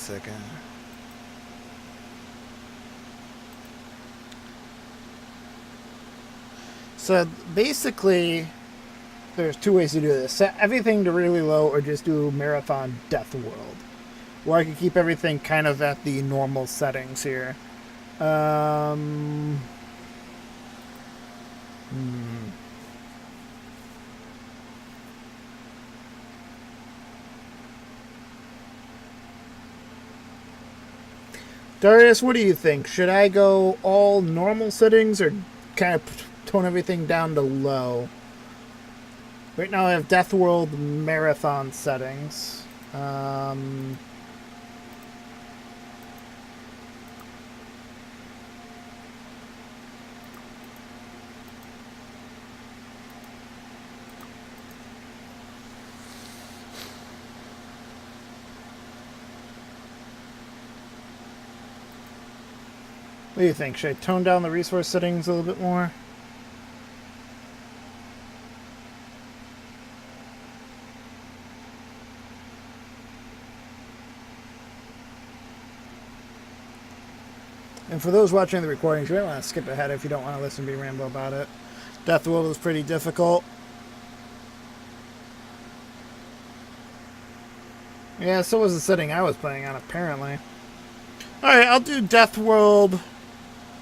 second. So basically, there's two ways to do this. Set everything to really low or just do marathon death world. Or I can keep everything kind of at the normal settings here. Hmm. Darius, what do you think? Should I go all normal settings or kind of tone everything down to low? Right now I have Death World Marathon settings. What do you think? Should I tone down the resource settings a little bit more? And for those watching the recordings, you might want to skip ahead if you don't want to listen to me ramble about it. Death World was pretty difficult. Yeah, so was the setting I was playing on, apparently. Alright, I'll do Death World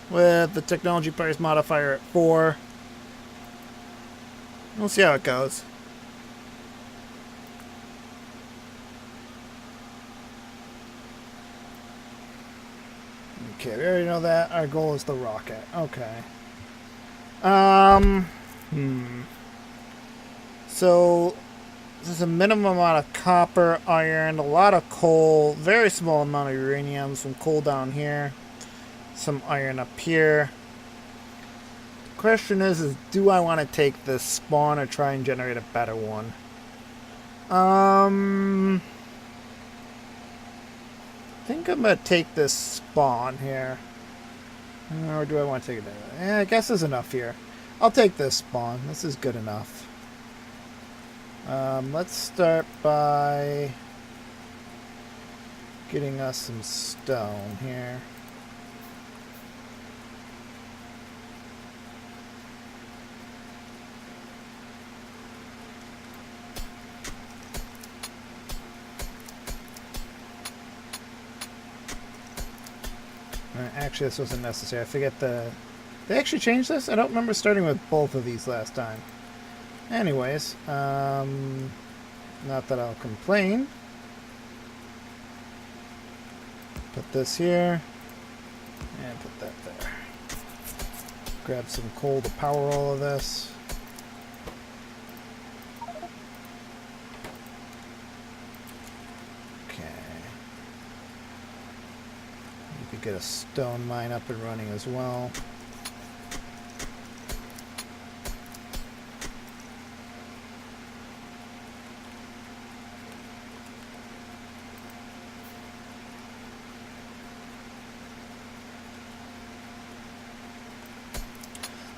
with the technology price modifier at 4. We'll see how it goes. Okay, we already know that. Our goal is the rocket. Okay. So, there's a minimum amount of copper, iron, a lot of coal, very small amount of uranium, some coal down here, some iron up here. The question is do I want to take this spawn or try and generate a better one? I think I'm going to take this spawn here. Or do I want to take it? I guess there's enough here. I'll take this spawn. This is good enough. Let's start by getting us some stone here. Actually, this wasn't necessary. I forget the... They actually changed this? I don't remember starting with both of these last time. Anyways, not that I'll complain. Put this here. And put that there. Grab some coal to power all of this. Get a stone mine up and running as well.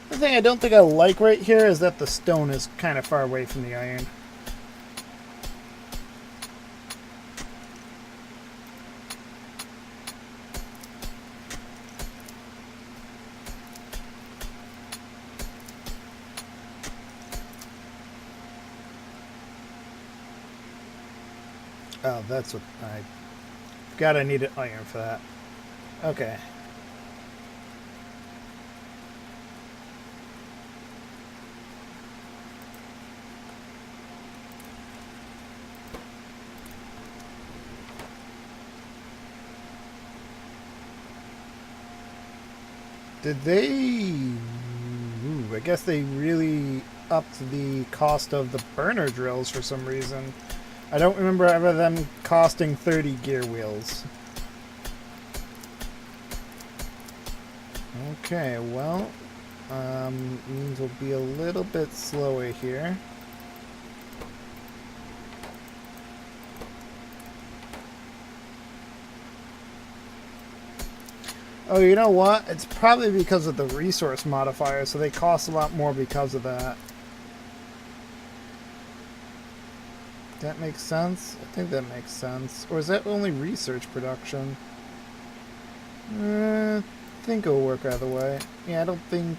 The thing I don't think I like right here is that the stone is kind of far away from the iron. Oh, that's what I... God, I needed iron for that. Okay. Did they... Ooh, I guess they really upped the cost of the burner drills for some reason. I don't remember ever them costing 30 gear wheels. Okay, well, means we'll be a little bit slower here. Oh, you know what? It's probably because of the resource modifier, so they cost a lot more because of that. That makes sense? I think that makes sense. Or is that only research production? I think it'll work either way. Yeah, I don't think...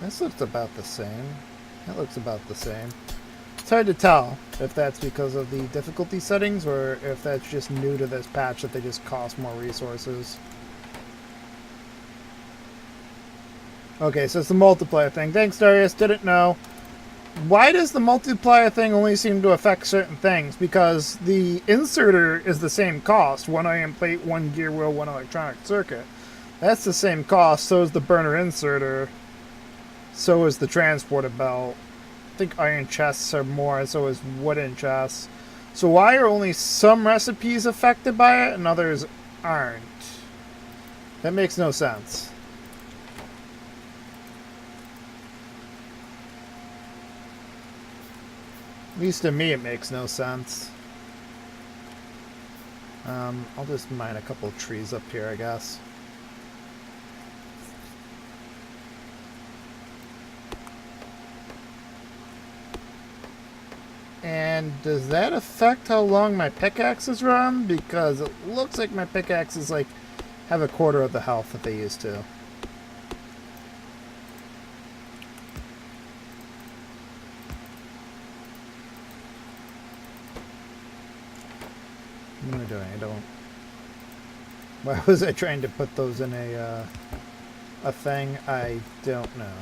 This looks about the same. That looks about the same. It's hard to tell if that's because of the difficulty settings or if that's just new to this patch that they just cost more resources. Okay, so it's the multiplier thing. Thanks, Darius. Didn't know. Why does the multiplier thing only seem to affect certain things? Because the inserter is the same cost. 1 iron plate, 1 gear wheel, 1 electronic circuit. That's the same cost. So is the burner inserter. So is the transporter belt. I think iron chests are more, and so is wooden chests. So why are only some recipes affected by it and others aren't? That makes no sense. At least to me it makes no sense. I'll just mine a couple of trees up here, I guess. And does that affect how long my pickaxes run? Because it looks like my pickaxes like have a quarter of the health that they used to. What am I doing? I don't... Why was I trying to put those in a thing? I don't know.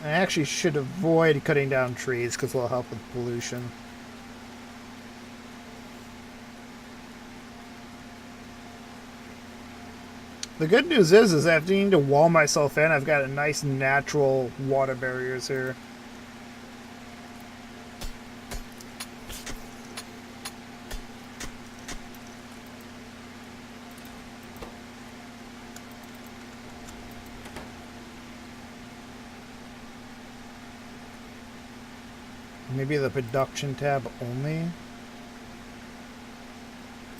I actually should avoid cutting down trees because it'll help with pollution. The good news is after needing to wall myself in, I've got a nice natural water barriers here. Maybe the production tab only?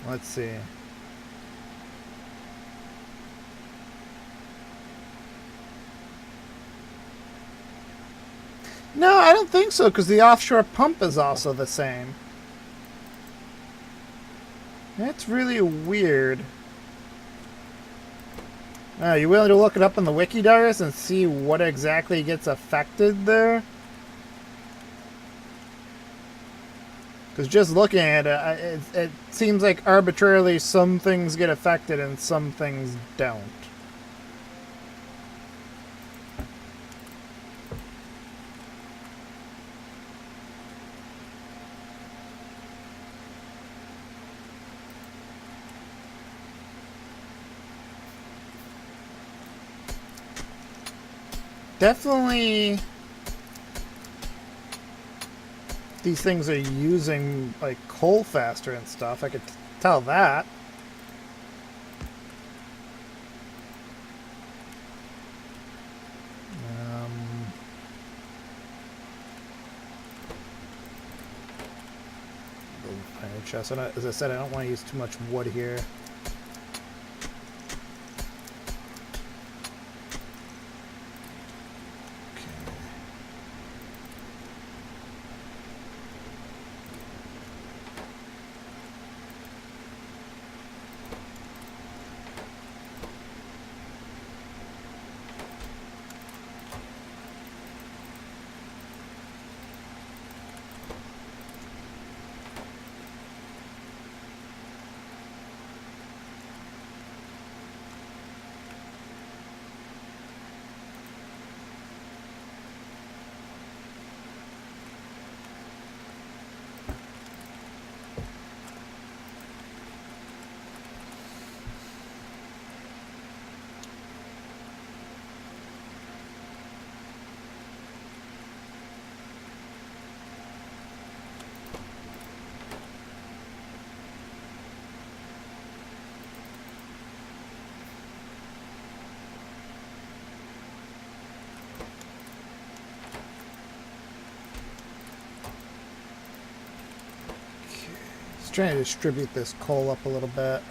Let's see. No, I don't think so, because the offshore pump is also the same. That's really weird. You willing to look it up in the wiki, Darius, and see what exactly gets affected there? Because just looking at it, it seems like arbitrarily some things get affected and some things don't. Definitely... These things are using like coal faster and stuff. I could tell that. Iron chest. As I said, I don't want to use too much wood here. Trying to distribute this coal up a little bit.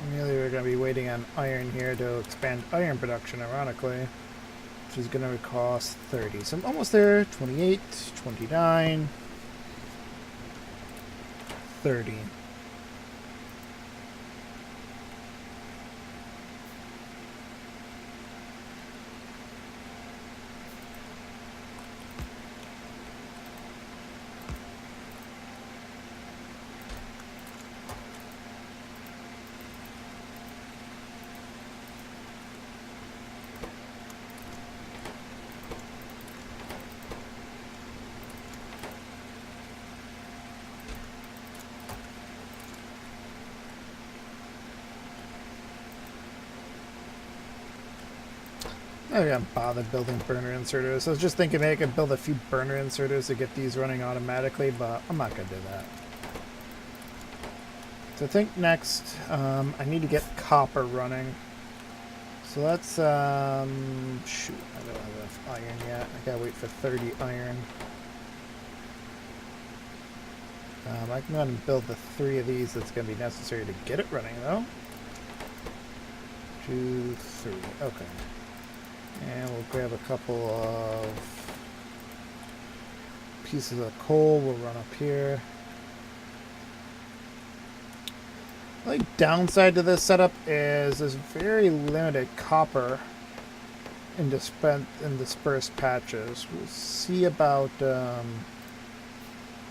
Ameliorating we're going to be waiting on iron here to expand iron production, ironically, which is going to cost 30. So I'm almost there. 28, 29, 30. I haven't bothered building burner inserters. I was just thinking maybe I could build a few burner inserters to get these running automatically, but I'm not going to do that. So I think next I need to get copper running. So let's, shoot, I don't have enough iron yet. I gotta wait for 30 iron. I can go ahead and build the 3 of these that's going to be necessary to get it running, though. 2, 3, okay. And we'll grab a couple of pieces of coal. We'll run up here. The only downside to this setup is there's very limited copper in dispersed patches. We'll see about...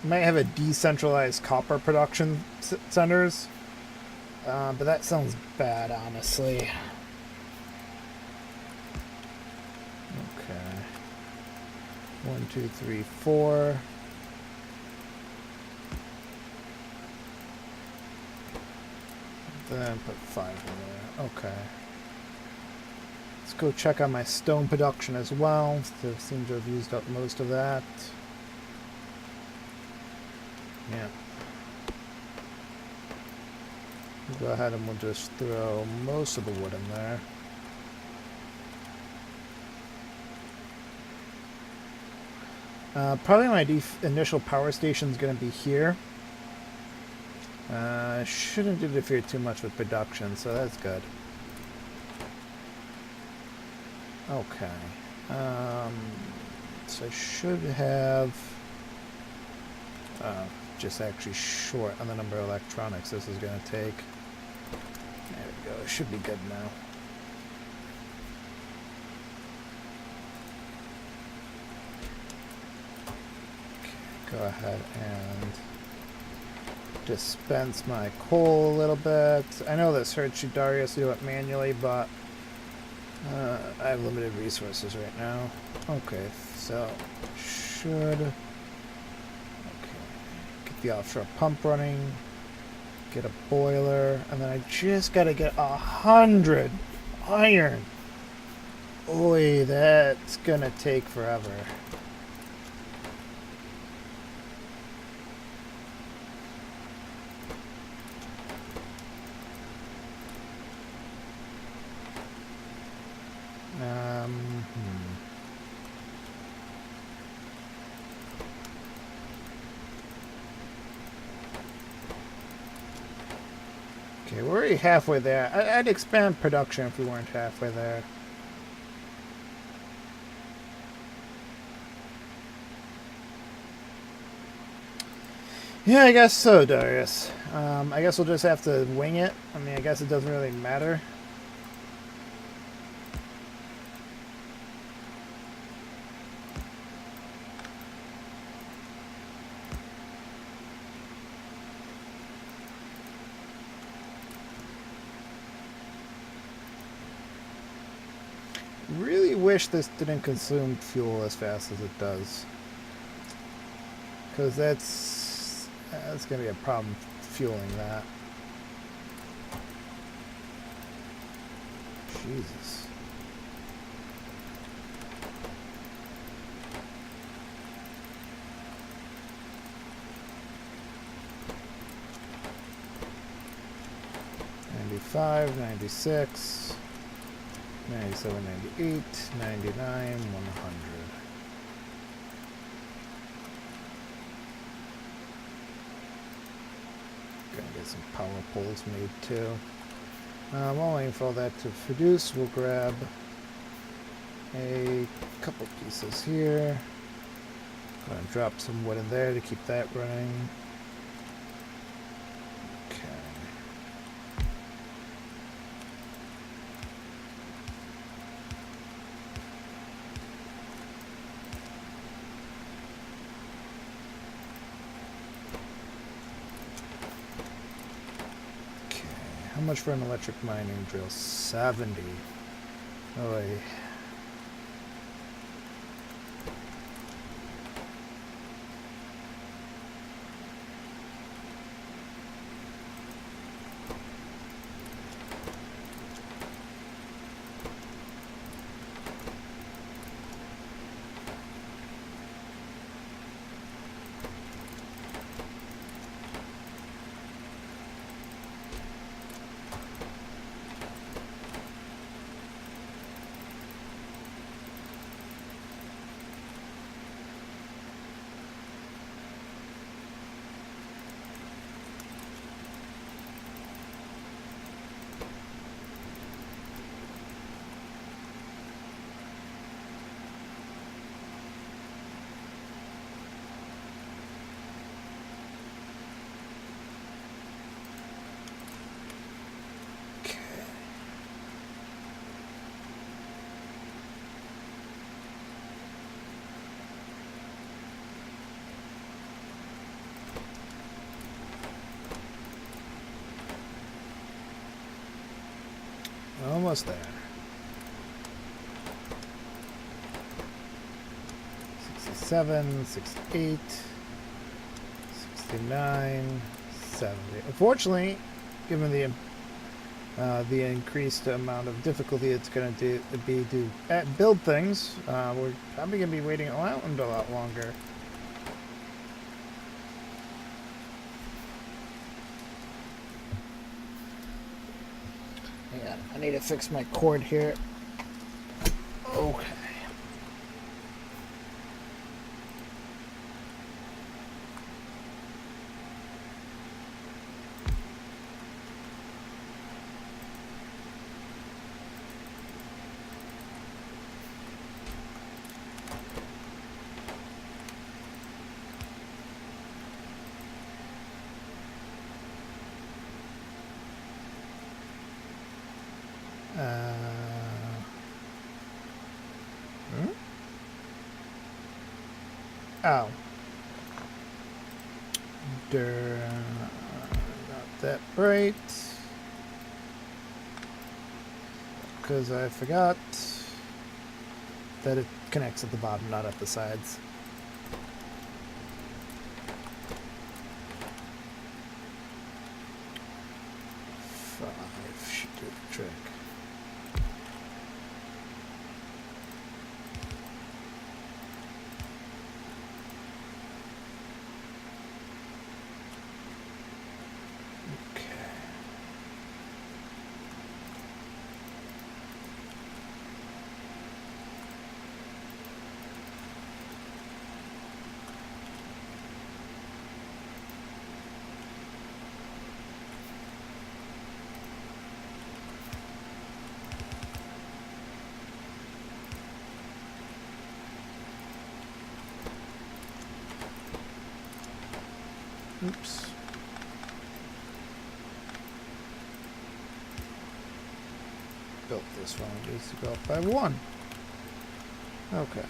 might have a decentralized copper production centers. But that sounds bad, honestly. Okay. 1, 2, 3, 4. Then put 5 in there. Okay. Let's go check on my stone production as well. They seem to have used up most of that. Yeah. We'll go ahead and we'll just throw most of the wood in there. Probably my initial power station is going to be here. Shouldn't interfere too much with production, so that's good. Okay. So I should have... just actually short on the number of electronics this is going to take. There we go. It should be good now. Okay, go ahead and dispense my coal a little bit. I know this hurts you, Darius, to do it manually, but I have limited resources right now. Okay, so should... Okay, get the offshore pump running, get a boiler, and then I just gotta get 100 iron. Oy, that's gonna take forever. Okay, we're already halfway there. I'd expand production if we weren't halfway there. Yeah, I guess so, Darius. I guess we'll just have to wing it. I mean, I guess it doesn't really matter. Really wish this didn't consume fuel as fast as it does, because that's gonna be a problem fueling that. Jesus. $95, $96. 97, 98, 99, 100. Gonna get some power poles made too. While waiting for all that to produce, we'll grab a couple pieces here. Gonna drop some wood in there to keep that running. How much for an electric mining drill? 70. Oh, wait. Almost there. 67, 68, 69, 70. Unfortunately, given the increased amount of difficulty it's going to build things, we're probably going to be waiting around a lot longer. Yeah, I need to fix my cord here. Okay. Oh. Not that bright. Because I forgot that it connects at the bottom, not at the sides. Five should do the trick. Oops. Built this one. It needs to go up by 1. Okay.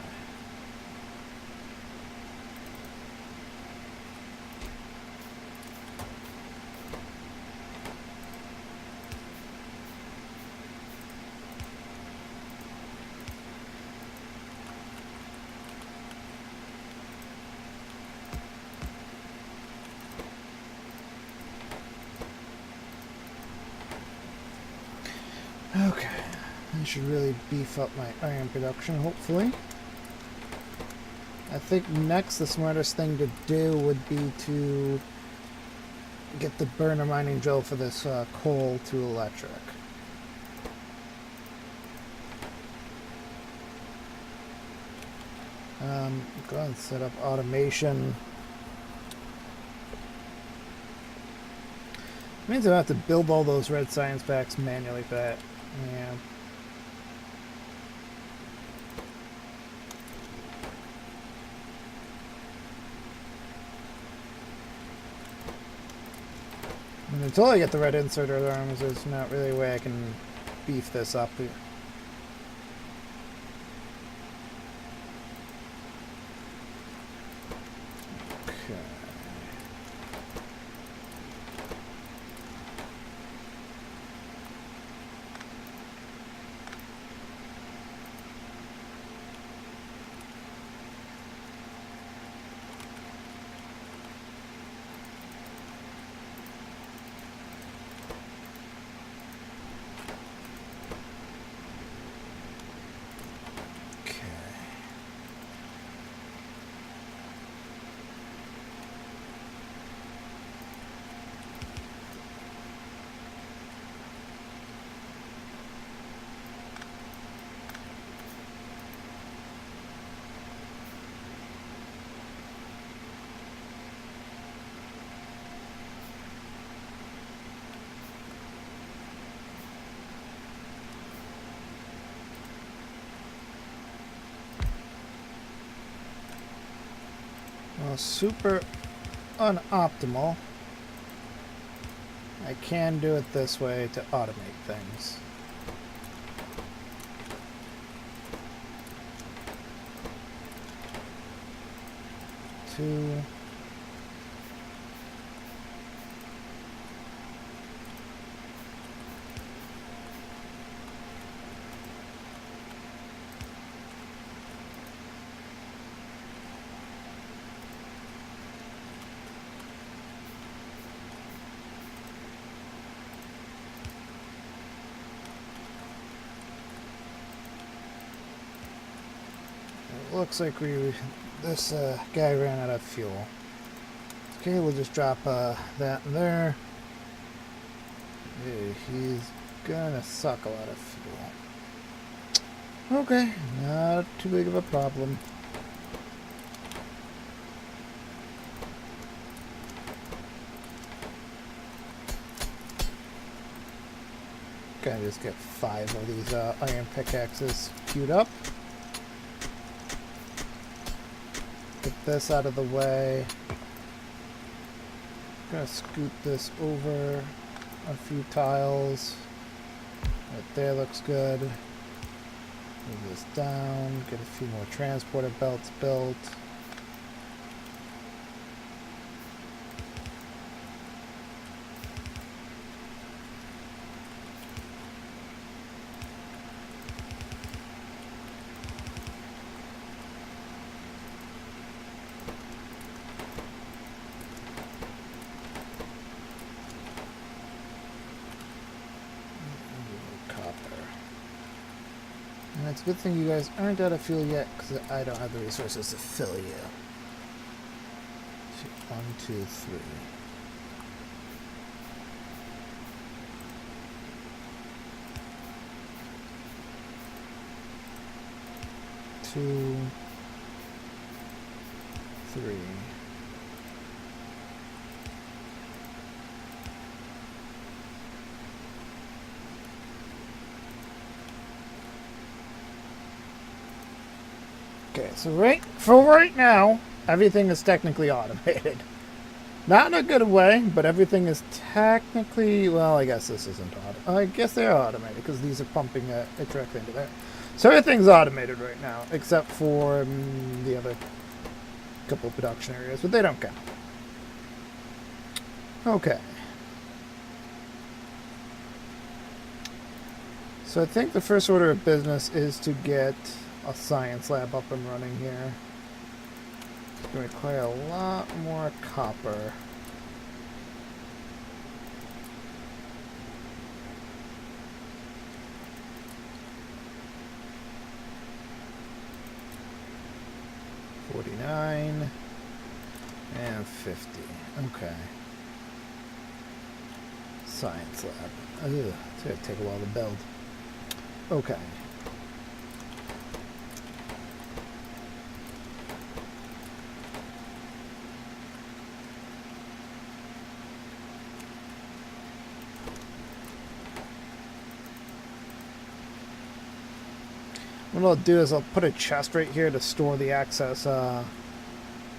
Okay, I should really beef up my iron production, hopefully. I think next the smartest thing to do would be to get the burner mining drill for this coal to electric. Go ahead and set up automation. Means I have to build all those red science packs manually for that. Yeah. And until I get the red inserter arms, there's not really a way I can beef this up. Okay. Well, super unoptimal. I can do it this way to automate things. Two. Looks like this guy ran out of fuel. Okay, we'll just drop that in there. He's gonna suck a lot of fuel. Okay, not too big of a problem. Gonna just get 5 of these iron pickaxes queued up. Get this out of the way. Gonna scoot this over a few tiles. Right there looks good. Move this down. Get a few more transporter belts built. And it's a good thing you guys aren't out of fuel yet, because I don't have the resources to fill you. 1, 2, 3. Two, 3. Okay, so right now, everything is technically automated. Not in a good way, but everything is technically, well, I guess this isn't automated. I guess they are automated because these are pumping it directly into there. So everything's automated right now, except for the other couple of production areas, but they don't count. Okay. So I think the first order of business is to get a science lab up and running here. It's going to require a lot more copper. $49 and $50. Okay. Science lab. Ugh, it's going to take a while to build. Okay. What I'll do is I'll put a chest right here to store the excess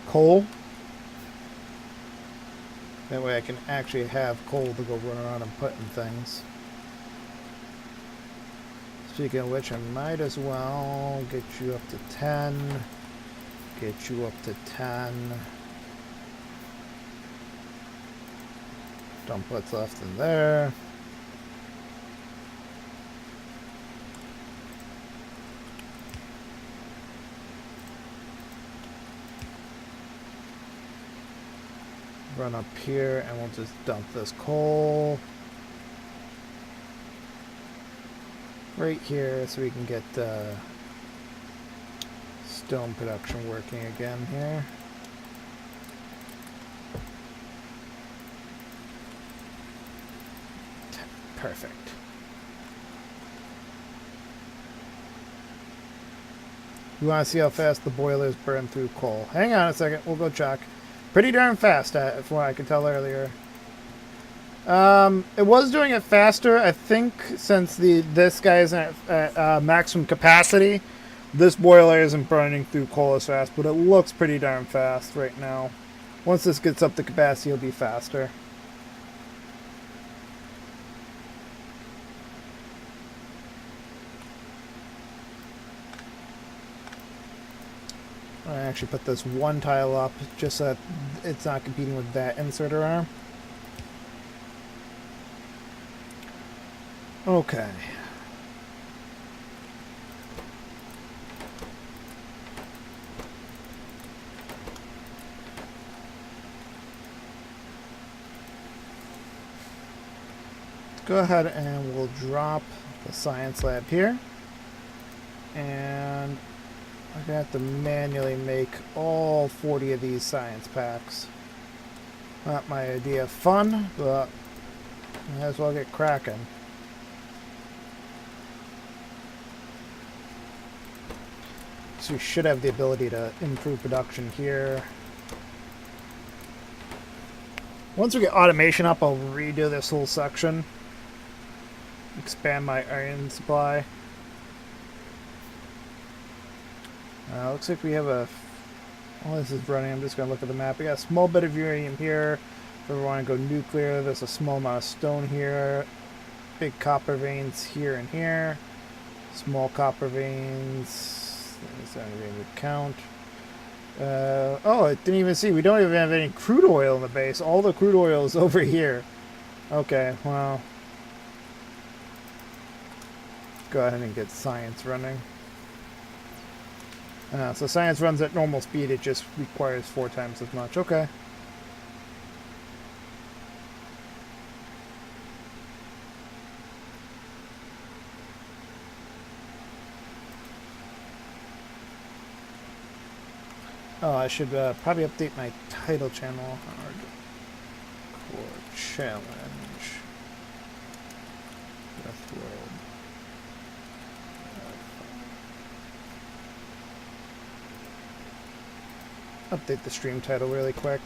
coal. That way I can actually have coal to go run around and put in things. Speaking of which, I might as well get you up to 10. Get you up to 10. Dump what's left in there. Run up here and we'll just dump this coal right here so we can get stone production working again here. Perfect. You want to see how fast the boilers burn through coal? Hang on a second, we'll go check. Pretty darn fast, from what I could tell earlier. It was doing it faster, I think, since this guy isn't at maximum capacity. This boiler isn't burning through coal as fast, but it looks pretty darn fast right now. Once this gets up to capacity, it'll be faster. I actually put this one tile up just so that it's not competing with that inserter arm. Okay. Go ahead and we'll drop the science lab here. And I'm going to have to manually make all 40 of these science packs. Not my idea of fun, but I might as well get cracking. So we should have the ability to improve production here. Once we get automation up, I'll redo this whole section. Expand my iron supply. Looks like we have a... While this is running, I'm just going to look at the map. We got a small bit of uranium here. If we want to go nuclear, there's a small amount of stone here. Big copper veins here and here. Small copper veins. That's not even a count. Oh, I didn't even see. We don't even have any crude oil in the base. All the crude oil is over here. Okay, well... Go ahead and get science running. So science runs at normal speed, it just requires 4 times as much. Okay. Oh, I should probably update my title channel. Hardcore Challenge. Deathworld. Update the stream title really quick.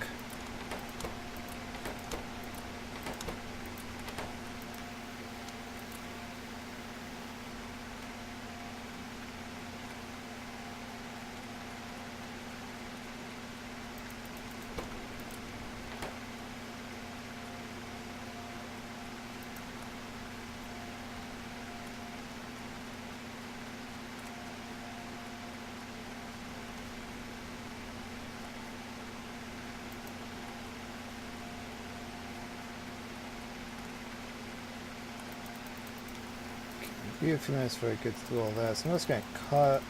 Be a few minutes before it gets through all that. So I'm just going to cut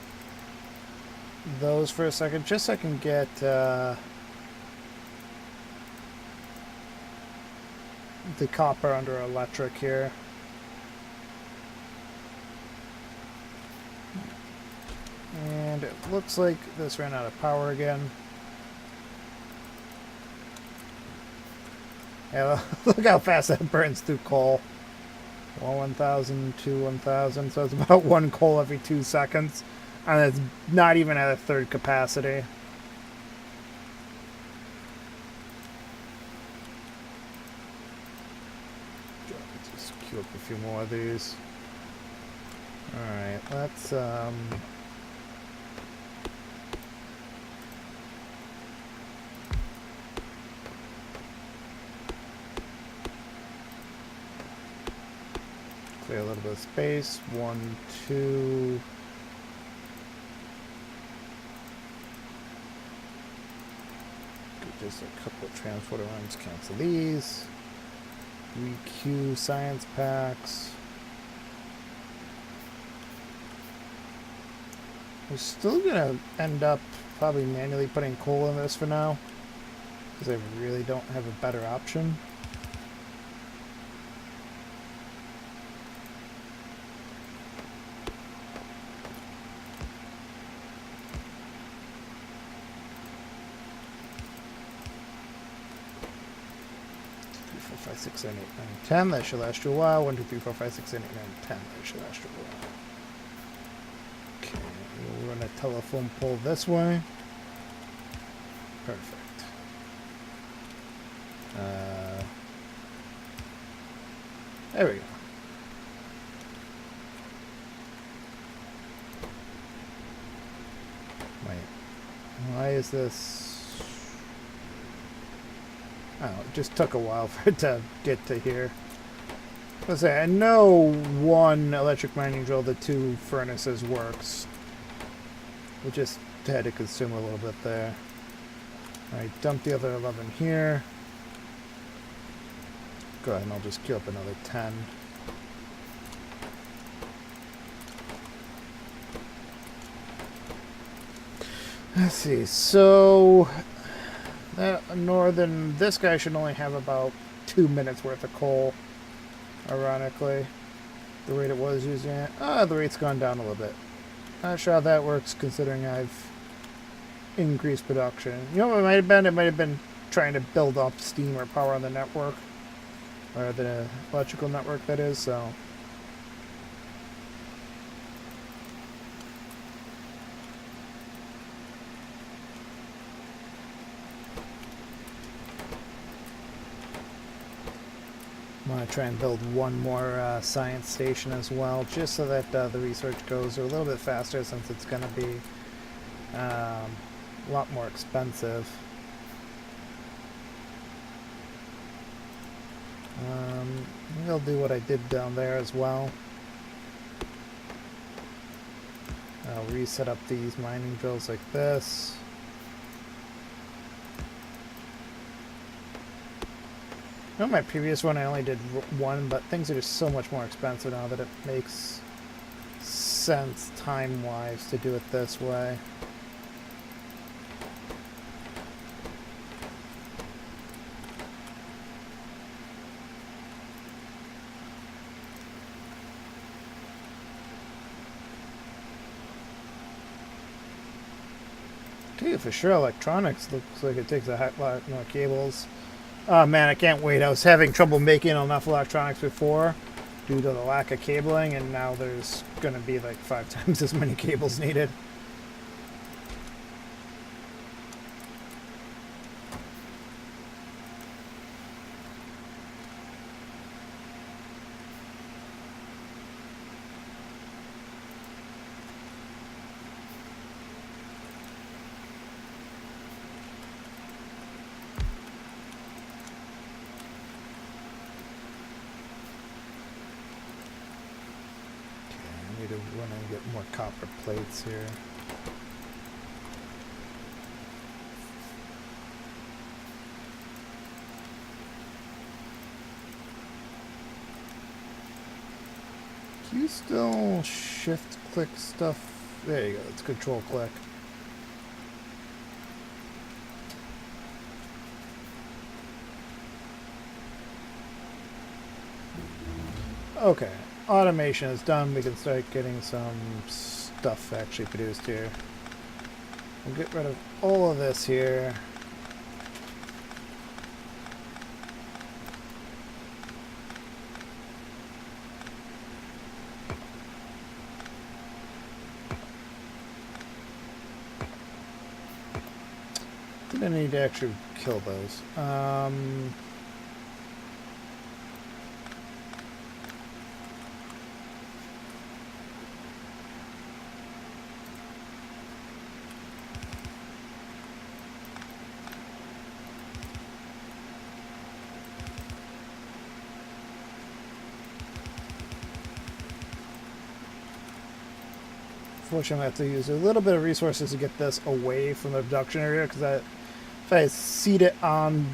those for a second, just so I can get the copper under electric here. And it looks like this ran out of power again. Yeah, look how fast that burns through coal. 1,000, 2, 1,000, so it's about 1 coal every 2 seconds, and it's not even at a third capacity. Just queue up a few more of these. Alright, let's clear a little bit of space. 1, 2. Just a couple of transporter runs. Cancel these. EQ science packs. We're still gonna end up probably manually putting coal in this for now, because I really don't have a better option. Five, 6, 7, 8, 9, 10. That should last you a while. 1, 2, 3, 4, 5, 6, 7, 8, 9, 10. That should last you a while. Okay, we'll run a telephone pole this way. Perfect. There we go. Wait, why is this? Oh, it just took a while for it to get to here. Let's say I know one electric mining drill, the 2 furnaces works. We just had to consume a little bit there. Alright, dump the other 11 here. Go ahead and I'll just queue up another 10. Let's see, so this guy should only have about 2 minutes worth of coal, ironically, the rate it was using it. The rate's gone down a little bit. Not sure how that works considering I've increased production. You know what it might have been? It might have been trying to build up steam or power on the network, or the electrical network, that is, so. I'm going to try and build one more science station as well, just so that the research goes a little bit faster, since it's going to be a lot more expensive. Maybe I'll do what I did down there as well. I'll reset up these mining drills like this. On my previous one I only did 1, but things are just so much more expensive now that it makes sense time-wise to do it this way. Tell you for sure, electronics looks like it takes a lot more cables. Oh man, I can't wait. I was having trouble making enough electronics before due to the lack of cabling, and now there's going to be like 5 times as many cables needed. To run and get more copper plates here. Can you still shift click stuff? There you go, it's control click. Okay. Automation is done. We can start getting some stuff actually produced here. We'll get rid of all of this here. Didn't need to actually kill those. Unfortunately, I have to use a little bit of resources to get this away from the production area, because if I seed it on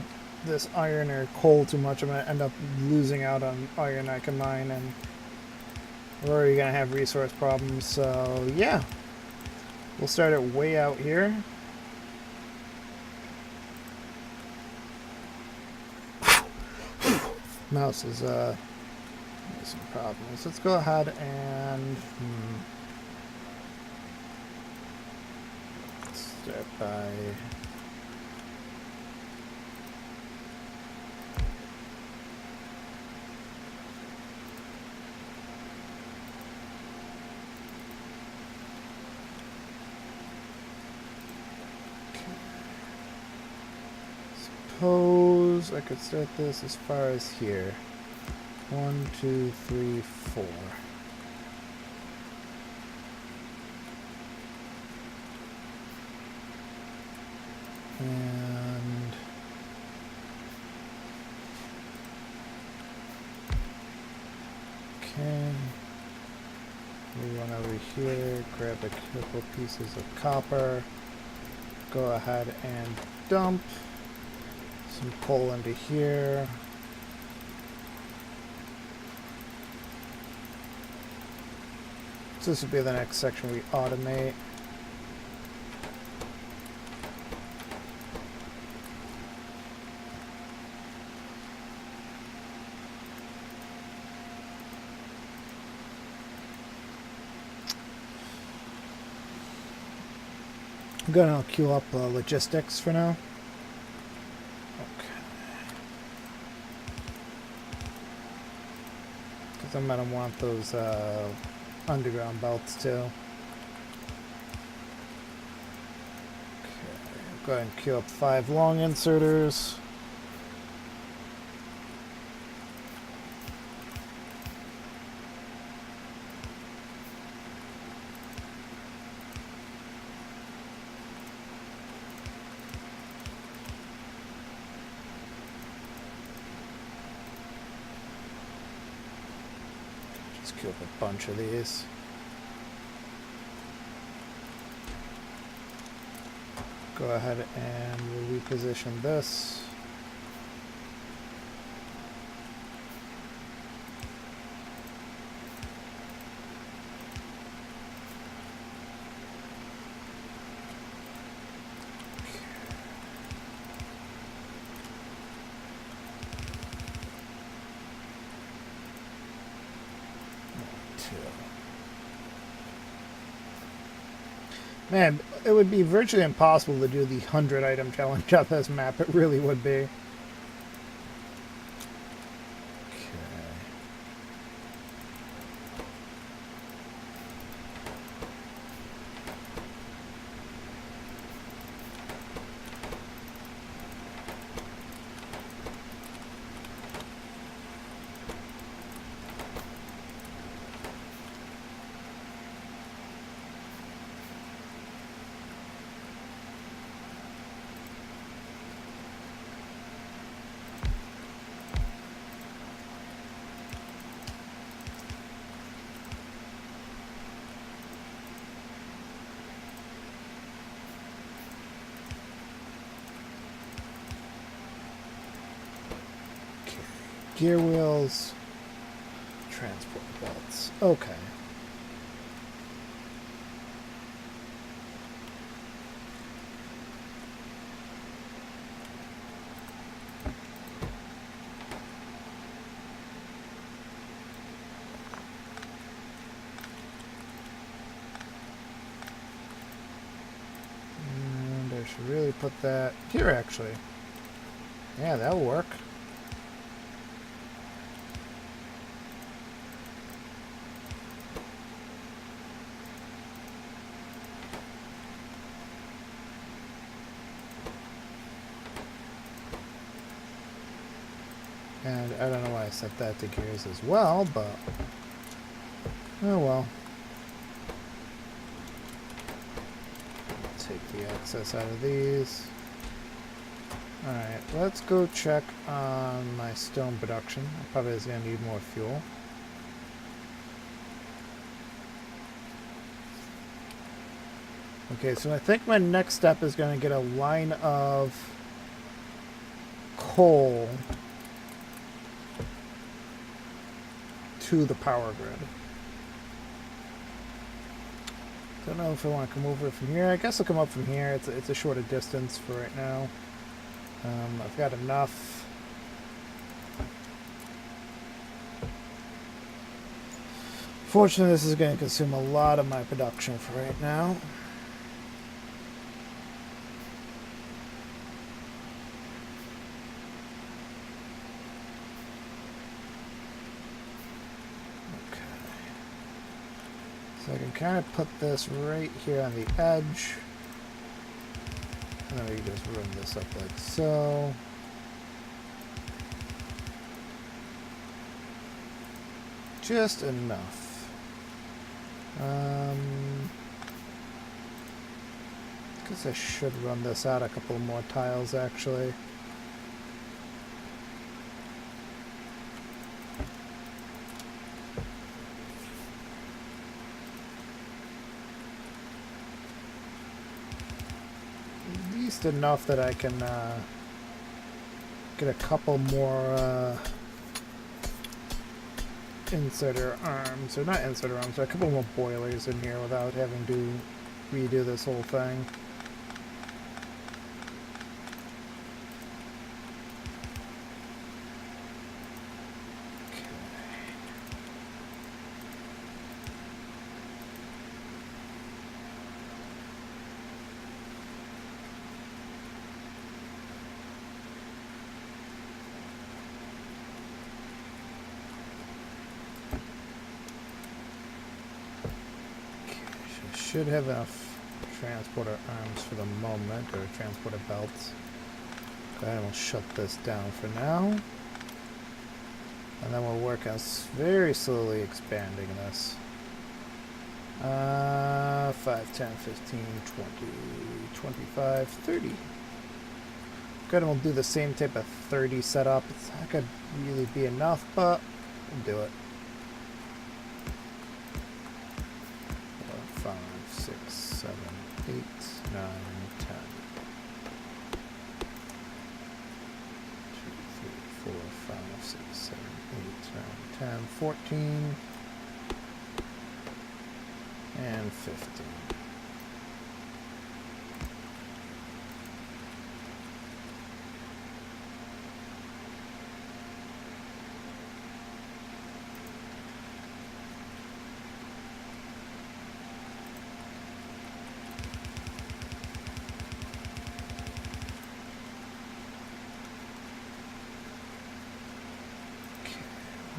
this iron or coal too much, I'm going to end up losing out on iron I can mine, and we're already going to have resource problems. So yeah, we'll start it way out here. Mouse is having some problems. Let's go ahead and start by suppose I could start this as far as here. 1, 2, 3, 4. And okay, we run over here, grab a couple pieces of copper, go ahead and dump some coal into here. So this would be the next section we automate. I'm going to queue up logistics for now. Okay. Because I'm going to want those underground belts too. Okay, go ahead and queue up 5 long inserters. Just queue up a bunch of these. Go ahead and we'll reposition this. Man, it would be virtually impossible to do the 100 item challenge on this map. It really would be. Okay. Gear wheels, transport belts. Okay. And I should really put that here, actually. Yeah, that'll work. And I don't know why I set that to gears as well, but oh well. Take the excess out of these. Alright, let's go check on my stone production. I probably is going to need more fuel. Okay, so I think my next step is going to get a line of coal to the power grid. Don't know if I want to come over from here. I guess I'll come up from here. It's a shorter distance for right now. I've got enough. Fortunately, this is going to consume a lot of my production for right now. So I can kind of put this right here on the edge. And then we can just run this up like so. Just enough. I guess I should run this out a couple more tiles actually. Enough that I can get a couple more inserter arms, or not inserter arms, but a couple more boilers in here without having to redo this whole thing. Should have enough transporter arms for the moment, or transporter belts. Go ahead and we'll shut this down for now. And then we'll work on very slowly expanding this. 5, 10, 15, 20, 25, 30. Good, and we'll do the same type of 30 setup. It's not going to really be enough, but we'll do it. 4, 5, 6, 7, 8, 9, 10. 2, 3, 4, 5, 6, 7, 8, 9, 10, 14, and 15.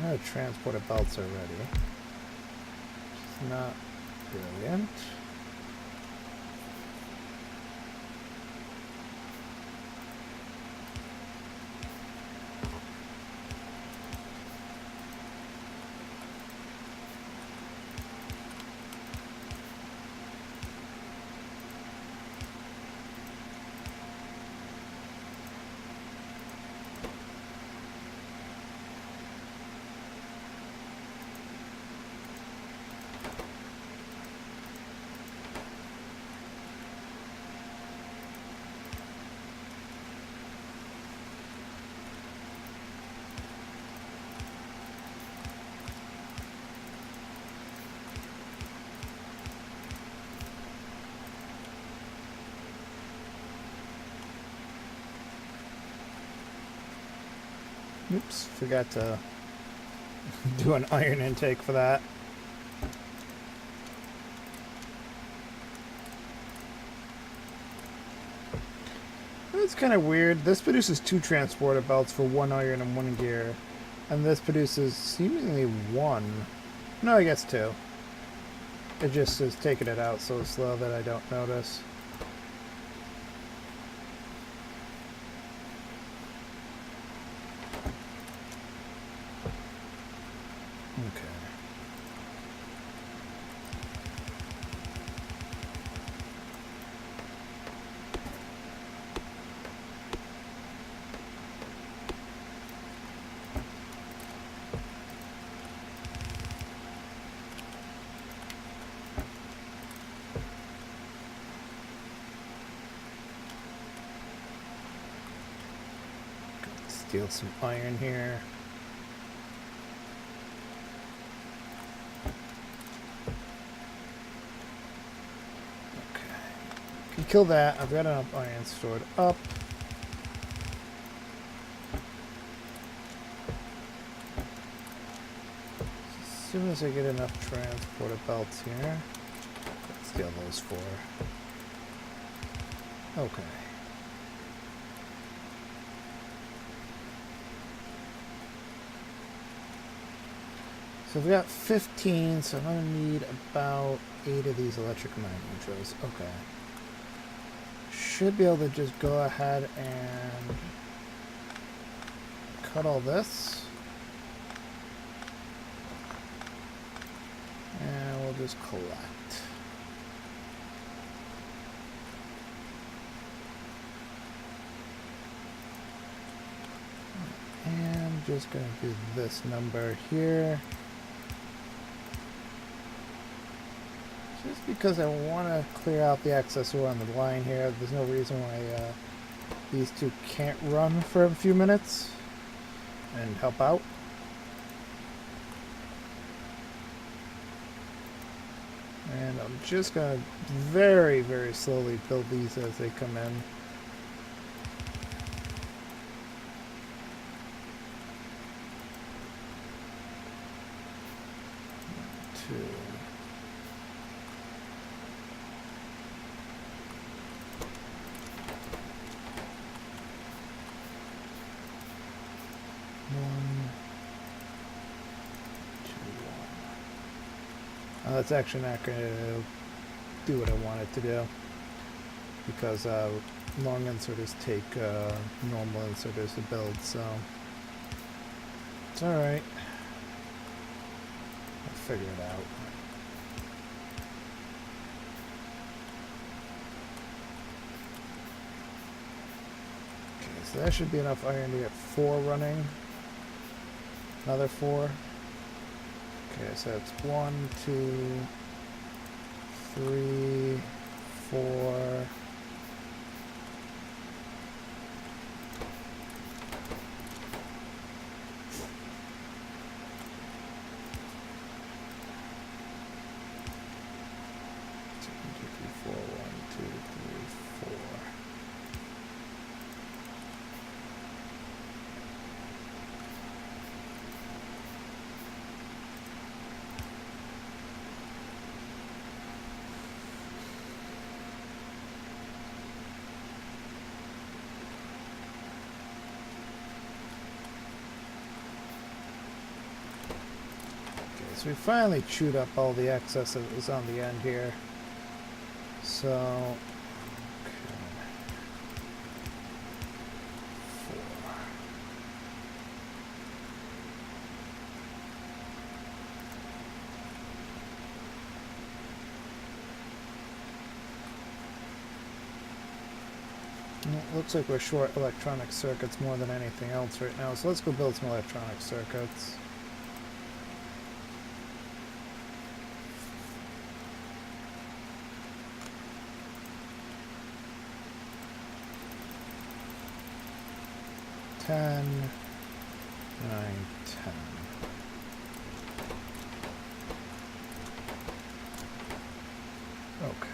Our transporter belts are ready. It's not brilliant. Oops, forgot to do an iron intake for that. It's kind of weird. This produces 2 transporter belts for 1 iron and 1 gear. And this produces seemingly 1. No, I guess 2. It just is taking it out so slow that I don't notice. Okay. Steal some iron here. Okay. Can kill that. I've got enough iron stored up. As soon as I get enough transporter belts here, let's steal those 4. Okay. So we've got 15, so I'm going to need about 8 of these electric mining drills. Okay. Should be able to just go ahead and cut all this. And we'll just collect. And just going to do this number here. Just because I want to clear out the excess ore on the line here. There's no reason why these two can't run for a few minutes and help out. And I'm just going to very, very slowly build these as they come in. That's actually not going to do what I want it to do, because long inserters take normal inserters to build, so it's alright. I'll figure it out. Okay, so that should be enough iron to get 4 running. Another 4. Okay, so it's 1, 2, 3, 4. So we finally chewed up all the excess that was on the end here. So, okay. 4. And it looks like we're short electronic circuits more than anything else right now, so let's go build some electronic circuits. Ten, 9, 10. Okay.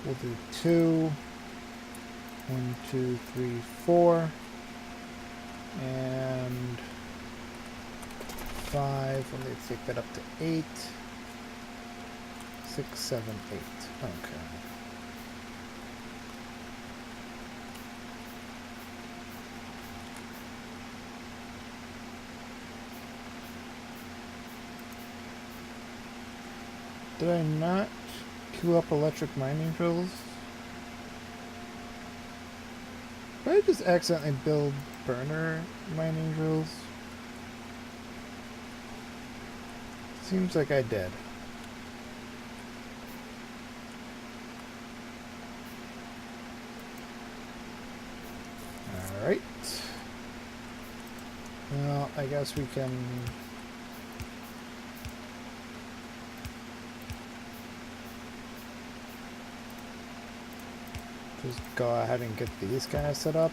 We'll do 2. 1, 2, 3, 4. And 5. Let me take that up to 8. 6, 7, 8. Okay. Did I not queue up electric mining drills? Did I just accidentally build burner mining drills? Seems like I did. Alright. Well, I guess we can... just go ahead and get these guys set up.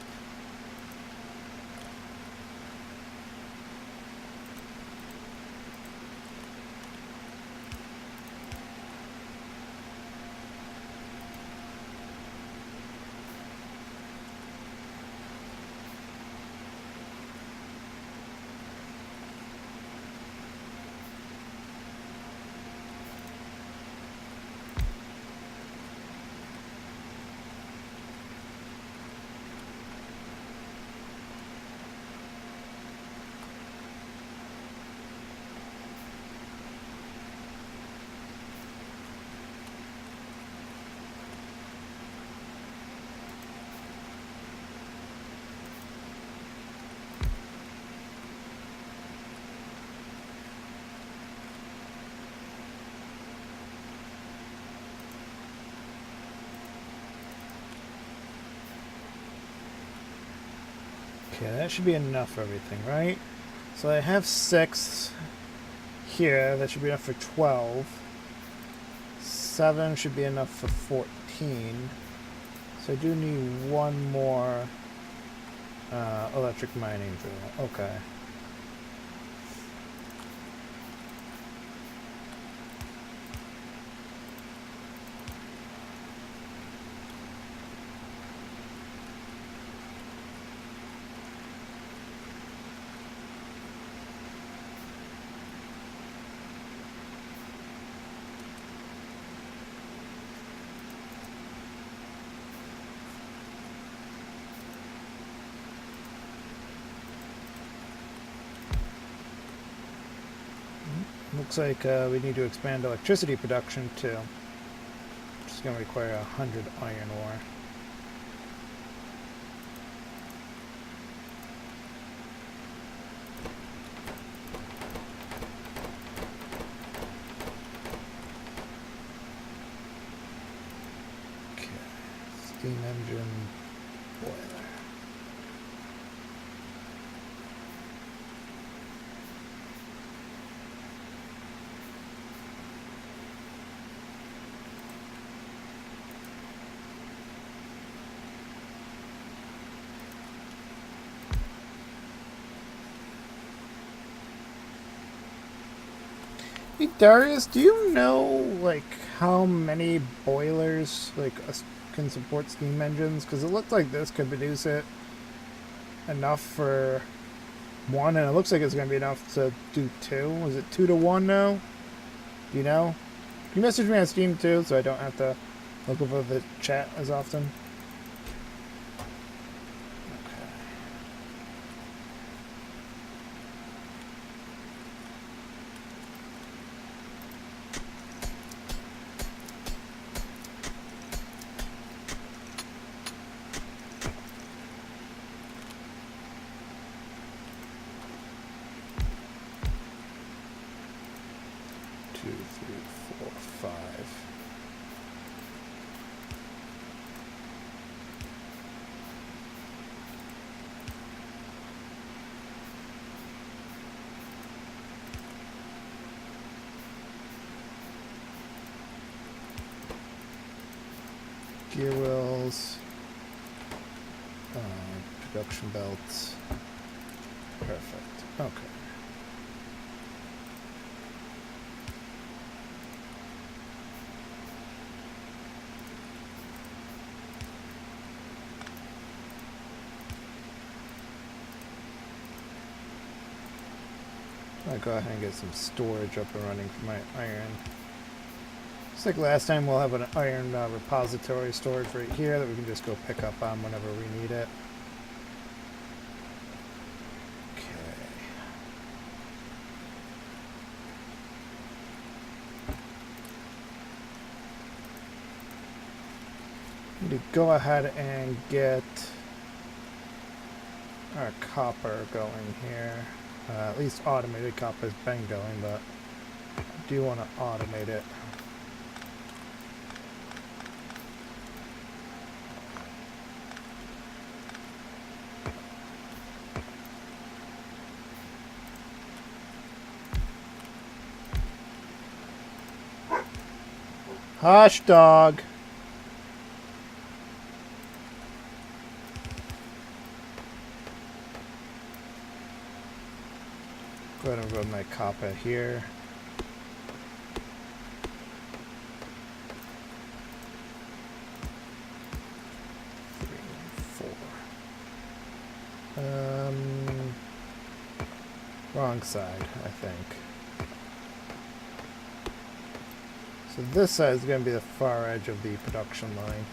Okay, that should be enough for everything, right? So I have 6 here. That should be enough for 12. 7 should be enough for 14. So I do need one more electric mining drill. Okay. Looks like we need to expand electricity production too. Which is going to require 100 iron ore. Okay. Steam engine, boiler. Hey Darius, do you know like how many boilers can support steam engines? Because it looked like this could produce it enough for one, and it looks like it's going to be enough to do 2. Was it 2 to 1 now? Do you know? Can you message me on Steam too, so I don't have to look over the chat as often? 2, 3, 4, 5. Gear wheels, production belts. Perfect. Okay. I'll go ahead and get some storage up and running for my iron. Just like last time, we'll have an iron repository storage right here that we can just go pick up on whenever we need it. Okay. Need to go ahead and get our copper going here. At least automated copper's been going, but I do want to automate it. Hush, dog. Go ahead and run my copper here. Wrong side, I think. So this side is going to be the far edge of the production line.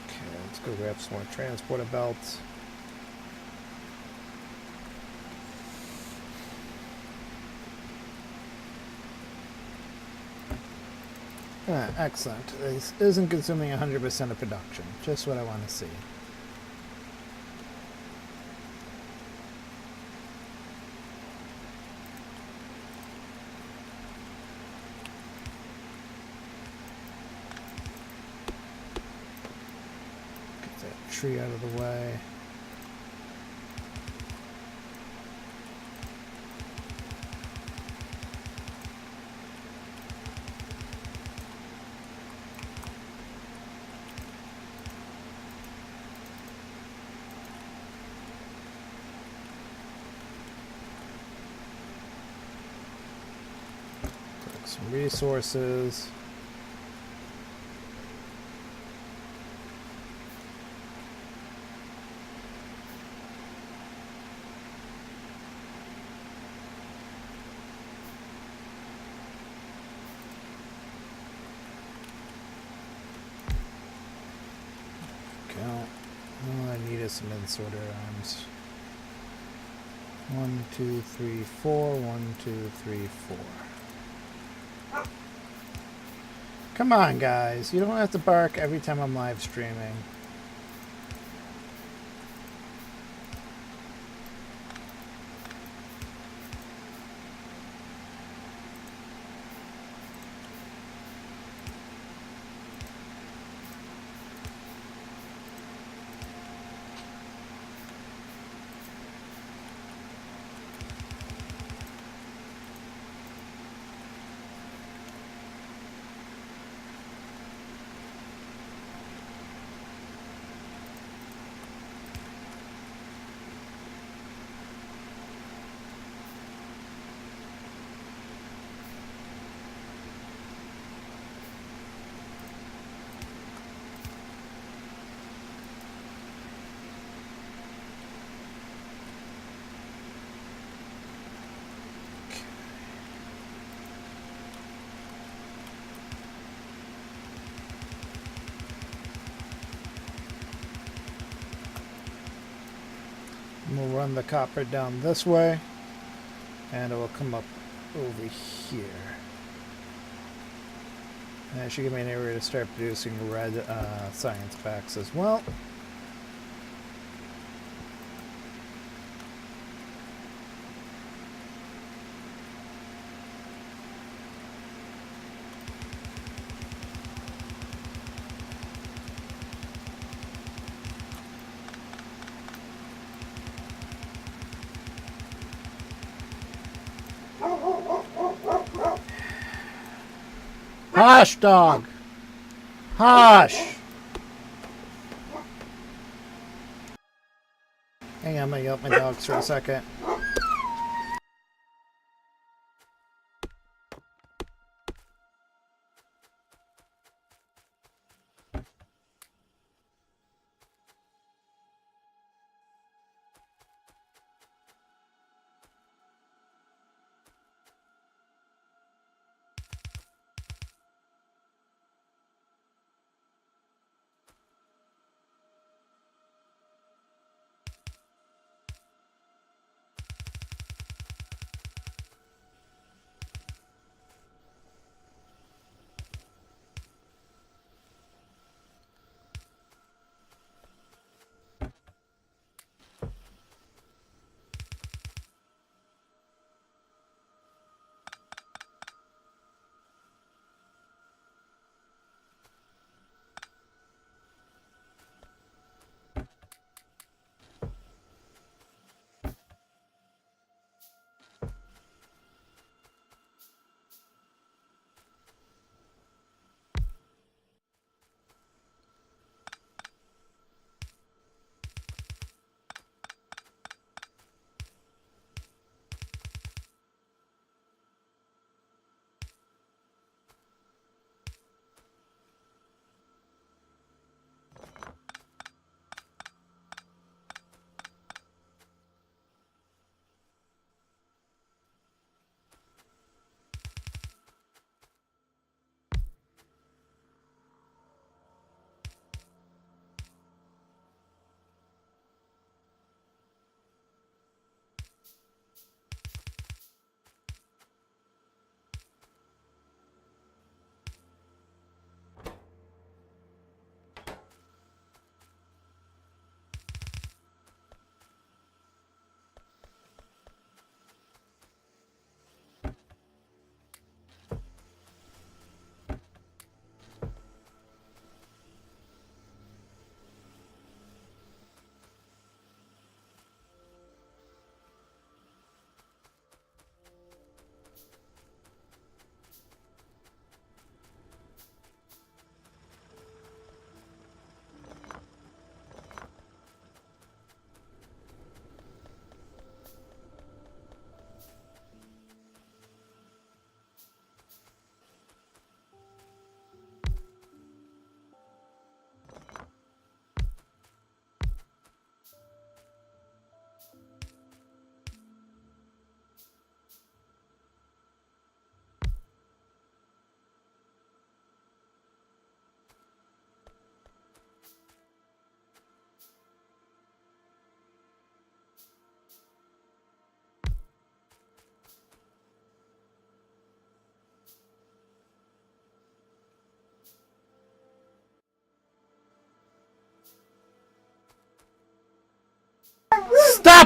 Okay, let's go grab some more transporter belts. Excellent. This isn't consuming 100% of production. Just what I want to see. tree out of the way. Collect some resources. All I need is some insorter arms. 1, 2, 3, 4. 1, 2, 3, 4. Come on, guys. You don't have to bark every time I'm live streaming. We'll run the copper down this way, and it will come up over here. And that should give me an area to start producing red science packs as well. Hush, dog! Hush! Hang on, I'm gonna yell at my dogs for a second.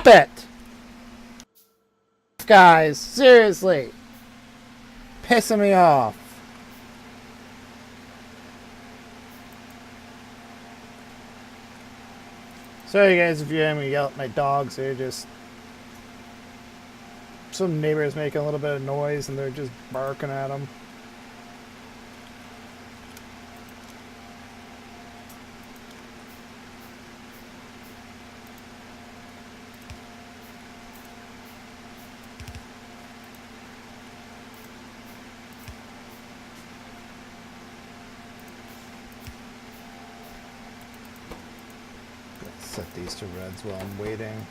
it! Guys, seriously. Pissing me off. Sorry guys if you hear me yell at my dogs. They're just... Some neighbors making a little bit of noise and they're just barking at them. Set these to reds while I'm waiting.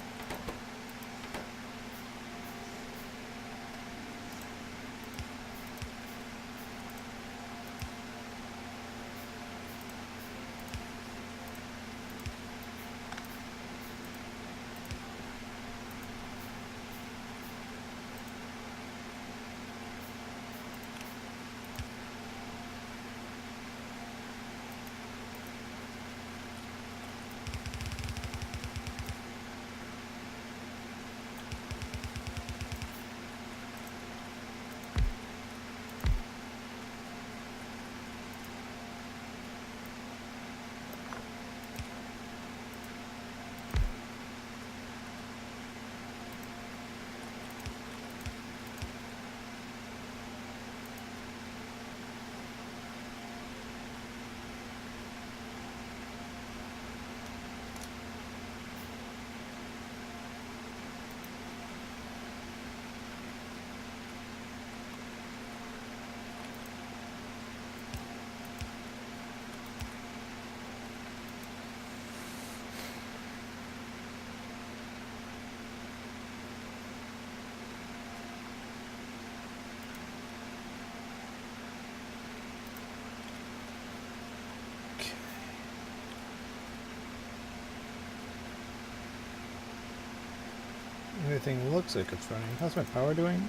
Everything looks like it's running. How's my power doing?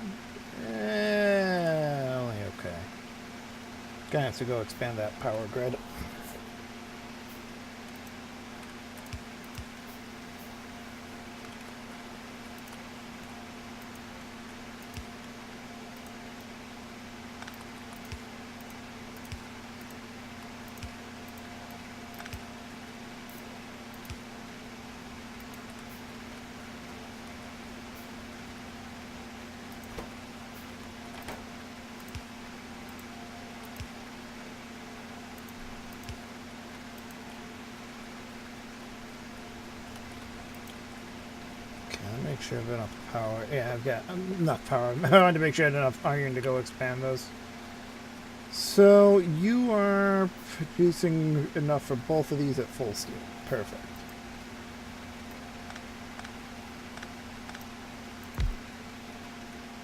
Only okay. Gonna have to go expand that power grid. Make sure I have enough power. Yeah, I've got enough power. I wanted to make sure I had enough iron to go expand those. So you are producing enough for both of these at full steam. Perfect.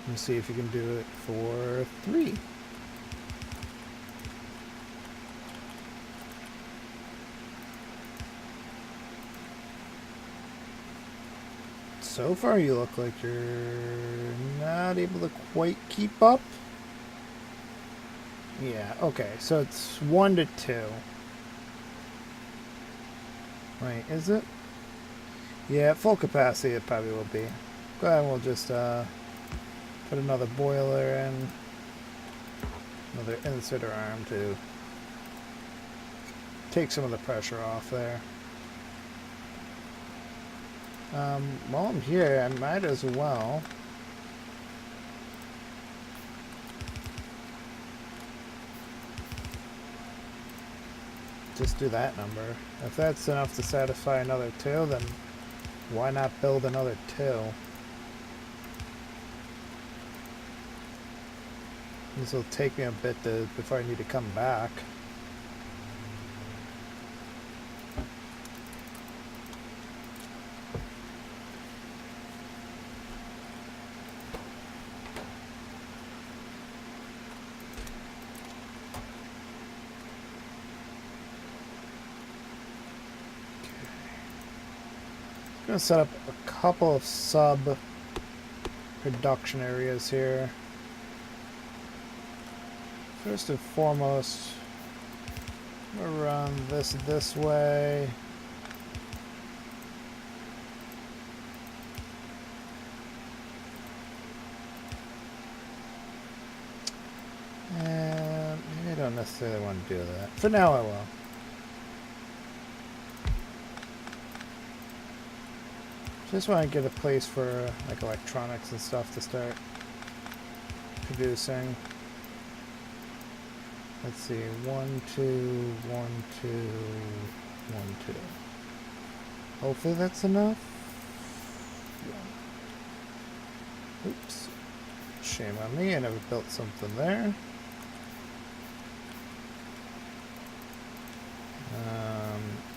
Let's see if you can do it for 3. So far you look like you're not able to quite keep up. Yeah, okay, so it's 1 to 2. Wait, is it? Yeah, at full capacity it probably will be. Go ahead and we'll just put another boiler in. Another inserter arm to take some of the pressure off there. While I'm here, I might as well just do that number. If that's enough to satisfy another 2, then why not build another 2? This will take me a bit before I need to come back. I'm going to set up a couple of sub production areas here. First and foremost, I'm going to run this way. don't necessarily want to do that. For now, I will. Just want to get a place for like electronics and stuff to start producing. Let's see, 1, 2, 1, 2, 1, 2. Hopefully that's enough. Yeah. Oops. Shame on me, I never built something there.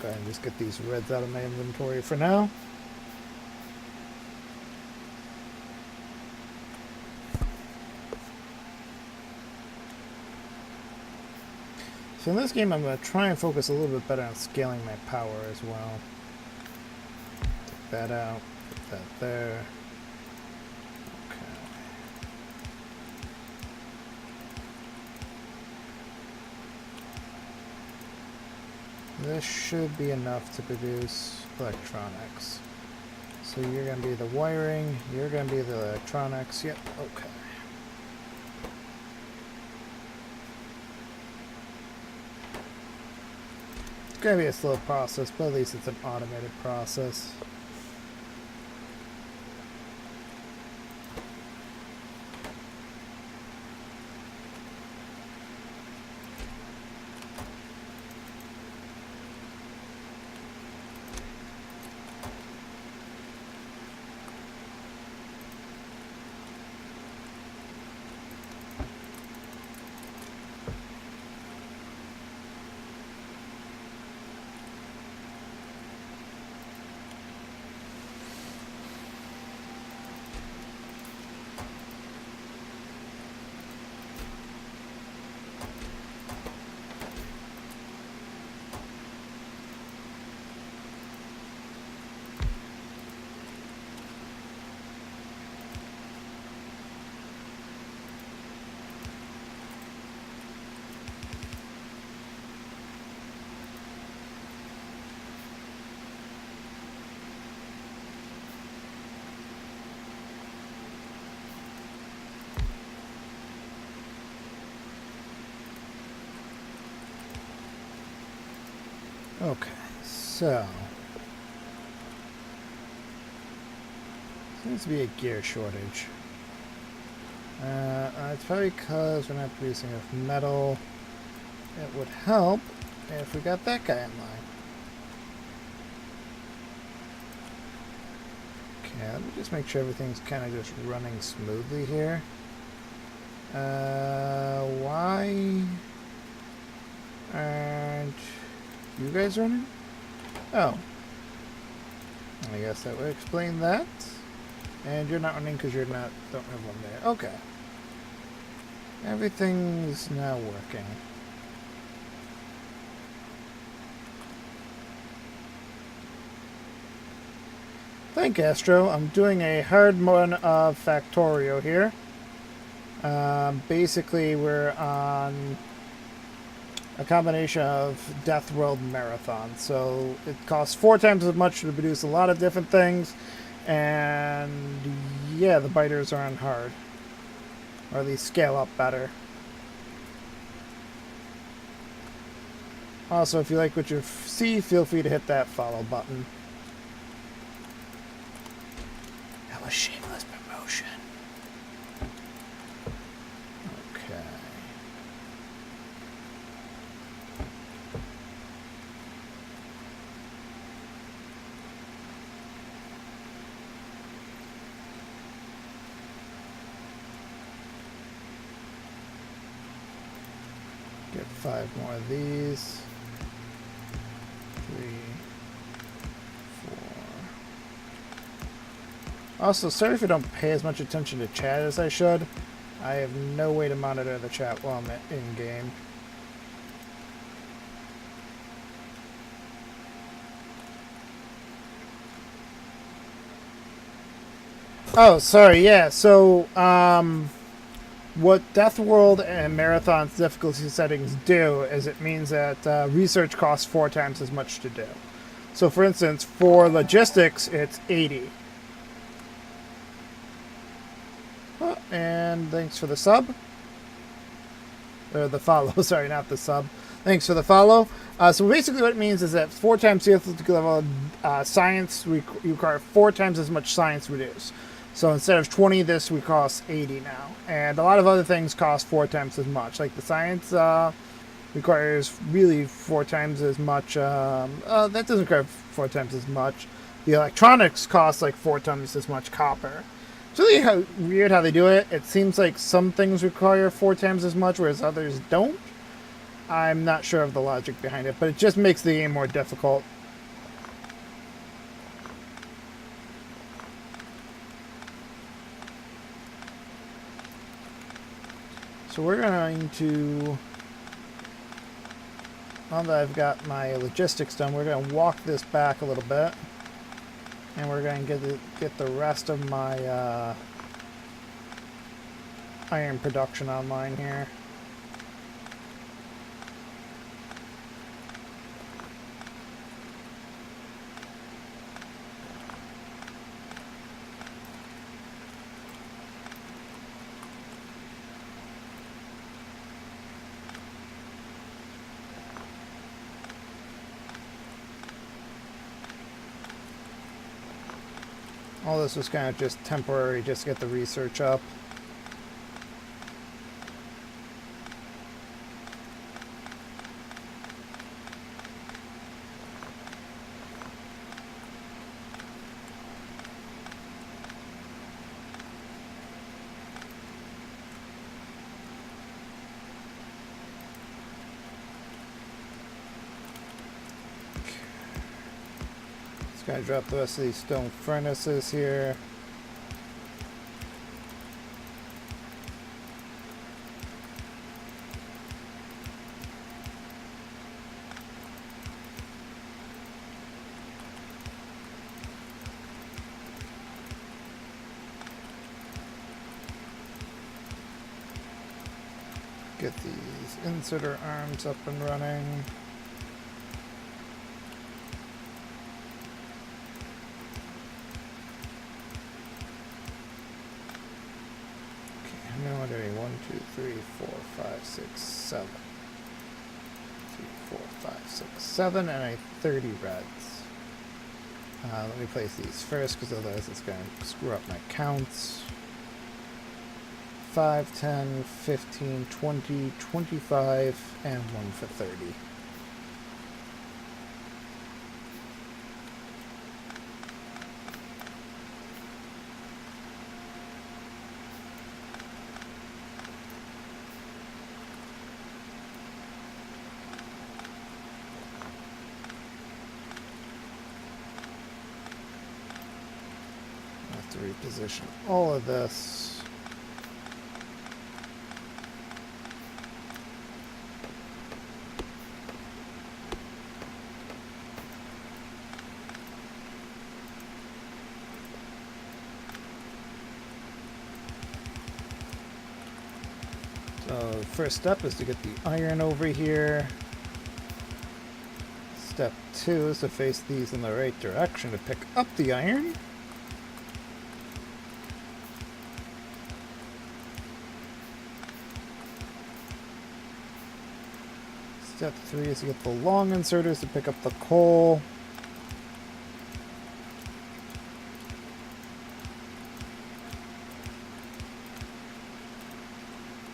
Go ahead and just get these reds out of my inventory for now. So in this game, I'm going to try and focus a little bit better on scaling my power as well. Take that out, put that there. Okay. This should be enough to produce electronics. So you're going to be the wiring, you're going to be the electronics. Yep, okay. It's going to be a slow process, but at least it's an automated process. Okay, so seems to be a gear shortage. It's probably because we're not producing enough metal. It would help if we got that guy in line. Okay, let me just make sure everything's kind of just running smoothly here. Why aren't you guys running? Oh. I guess that would explain that. And you're not running because don't have one there. Okay. Everything's now working. Thank Astro. I'm doing a hard one of Factorio here. Basically, we're on a combination of deathworld marathon. So it costs 4 times as much to produce a lot of different things. And yeah, the biters are on hard. Or at least scale up better. Also, if you like what you see, feel free to hit that follow button. That was shameless promotion. Okay. Get 5 more of these. 3, 4. Also, sorry if I don't pay as much attention to chat as I should. I have no way to monitor the chat while I'm in-game. Oh, sorry, yeah, so, what Deathworld and Marathon's difficulty settings do is it means that research costs 4 times as much to do. So, for instance, for logistics, it's 80. Oh, and thanks for the sub. Or the follow, sorry, not the sub. Thanks for the follow. So basically what it means is that 4 times the difficulty level science, you require 4 times as much science reduced. So instead of 20, this would cost 80 now. And a lot of other things cost 4 times as much. Like the science requires really 4 times as much. That doesn't require 4 times as much. The electronics cost like 4 times as much copper. It's really weird how they do it. It seems like some things require 4 times as much, whereas others don't. I'm not sure of the logic behind it, but it just makes the game more difficult. So we're going to, now that I've got my logistics done, we're going to walk this back a little bit. And we're going to get the rest of my iron production online here. All this was kind of just temporary, just to get the research up. Gonna drop the rest of these stone furnaces here. Get these inserter arms up and running. How many? 1, 2, 3, 4, 5, 6, 7. 3, 4, 5, 6, 7, and I 30 reds. Let me place these first, because otherwise it's going to screw up my counts. 5, 10, 15, 20, 25, and 1 for 30. Reposition all of this. So first step is to get the iron over here. Step 2 is to face these in the right direction to pick up the iron. Step 3 is to get the long inserters to pick up the coal.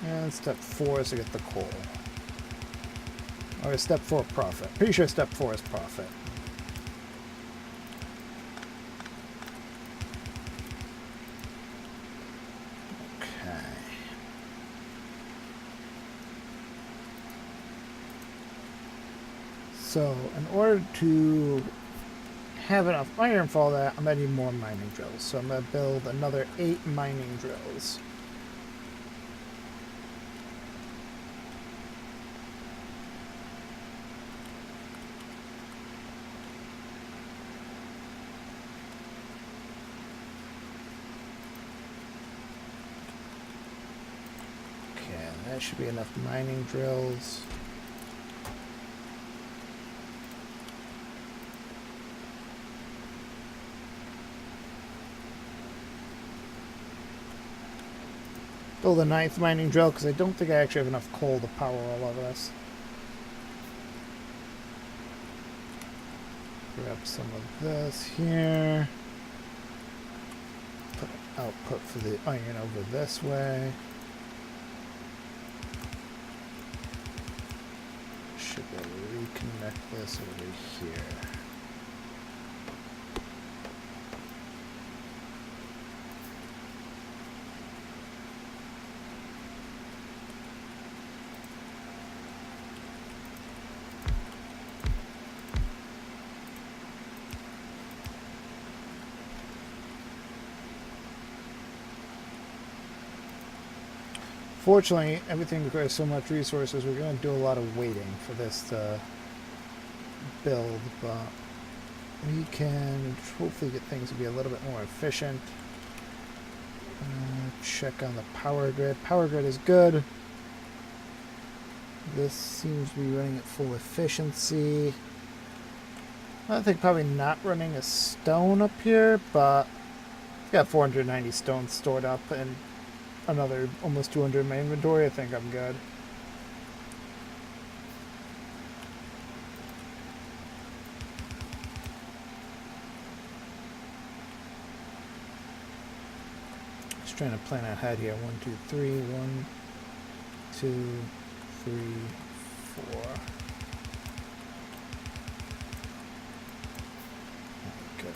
And step 4 is to get the coal. Or step 4, profit. Pretty sure step 4 is profit. So, in order to have enough iron for all that, I'm going to need more mining drills. So I'm going to build another 8 mining drills. Okay, that should be enough mining drills. Build a ninth mining drill because I don't think I actually have enough coal to power all of this. Grab some of this here. Put an output for the iron over this way. Should be able to reconnect this over here. Fortunately, everything requires so much resources, we're going to do a lot of waiting for this to build, but we can hopefully get things to be a little bit more efficient. Check on the power grid. Power grid is good. This seems to be running at full efficiency. I think probably not running a stone up here, but I've got 490 stones stored up and another almost 200 in my inventory. I think I'm good. Just trying to plan ahead here. 1, 2, 3. 1, 2, 3, 4. Good.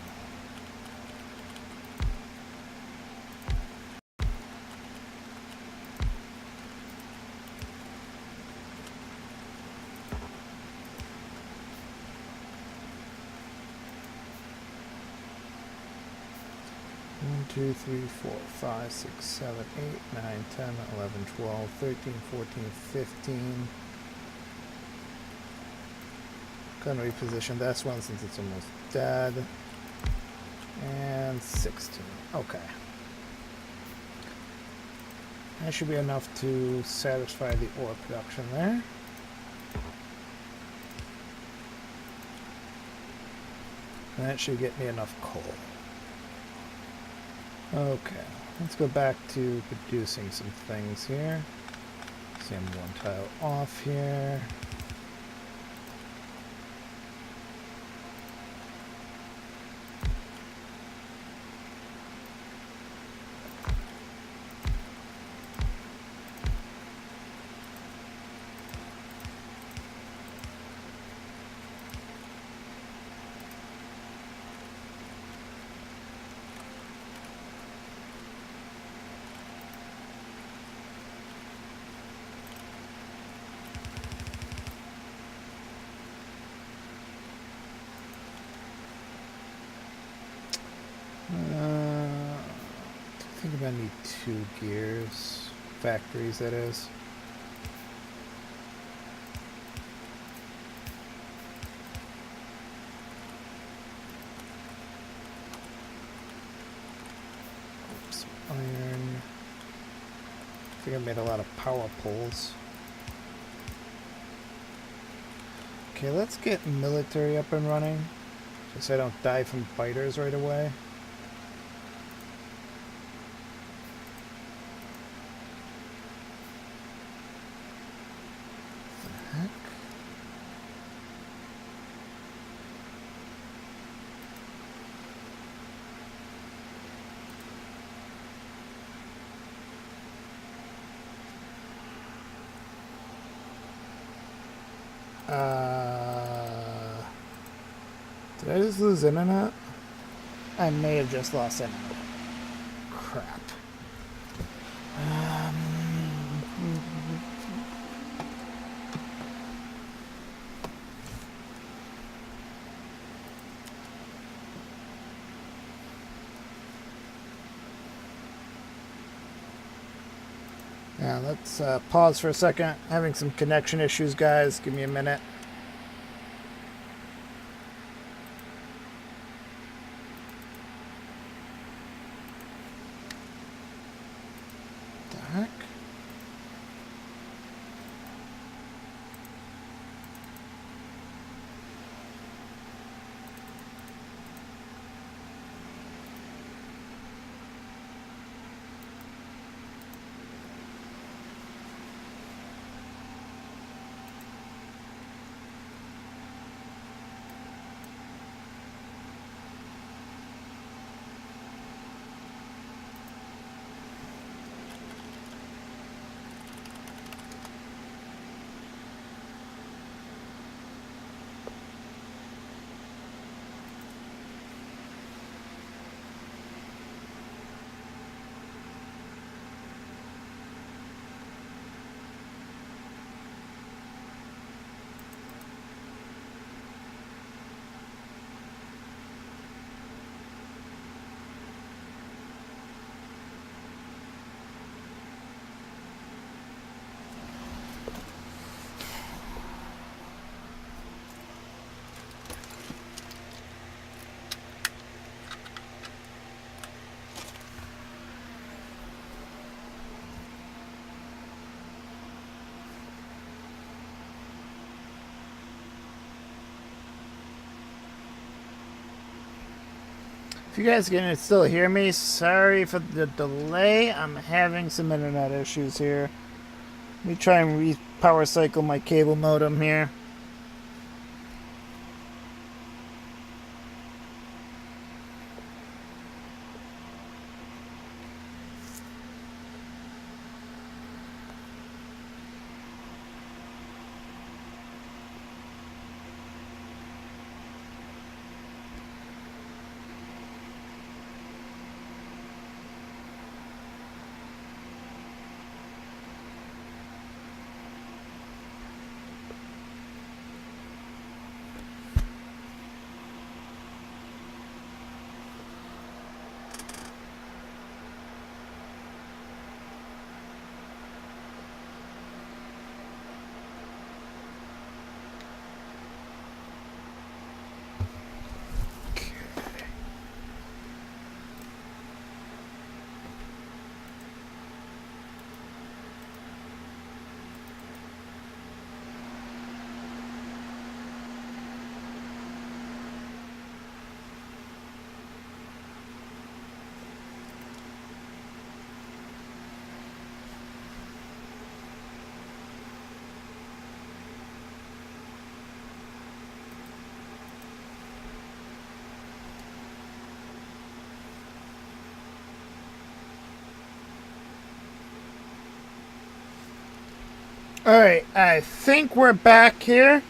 1, 2, 3, 4, 5, 6, 7, 8, 9, 10, 11, 12, 13, 14, 15. Gonna reposition this one since it's almost dead. And 16. Okay. That should be enough to satisfy the ore production there. And that should get me enough coal. Okay, let's go back to producing some things here. Same one tile off here. I think I need 2 gears. Factories, that is. Oops, iron. I think I made a lot of power poles. Okay, let's get military up and running, just so I don't die from fighters right away. Did I just lose internet? I may have just lost internet. Crap. Yeah, let's pause for a second. Having some connection issues, guys. Give me a minute. What the heck? If you guys can still hear me, sorry for the delay. I'm having some internet issues here. Let me try and power cycle my cable modem here. Alright, I think we're back here.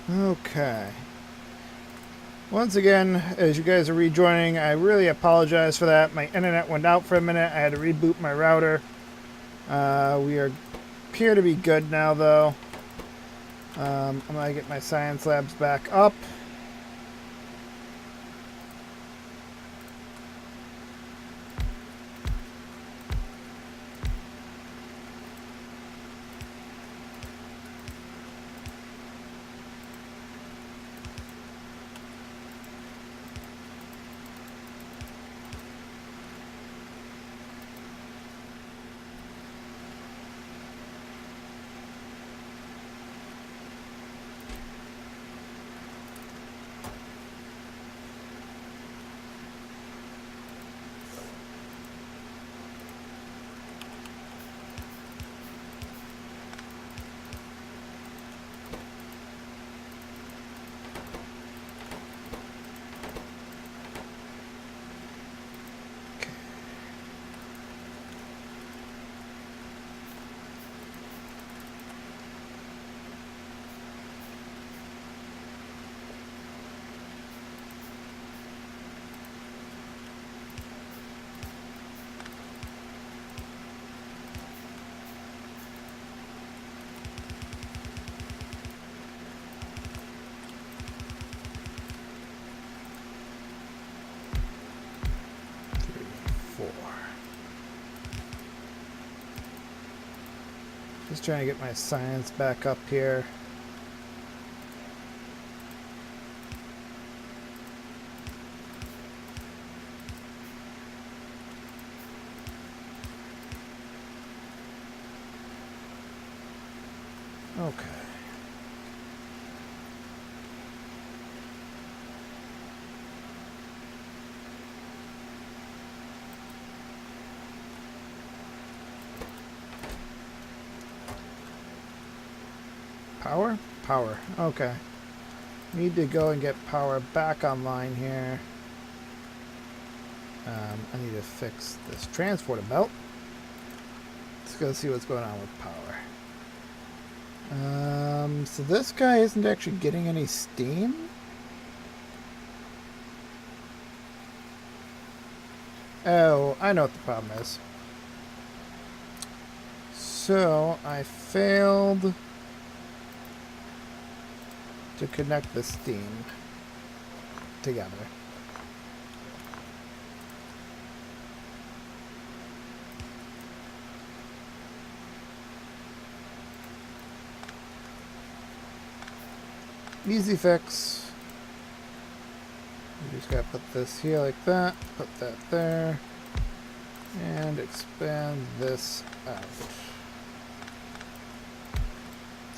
Okay. Once again, as you guys are rejoining, I really apologize for that. My internet went out for a minute. I had to reboot my router. We appear to be good now, though. I'm going to get my science labs back up. Just trying to get my science back up here. Okay. Power? Power. Okay. Need to go and get power back online here. I need to fix this transporter belt. Let's go see what's going on with power. So this guy isn't actually getting any steam? Oh, I know what the problem is. So, I failed to connect the steam together. Easy fix. You just gotta put this here like that, put that there, and expand this out.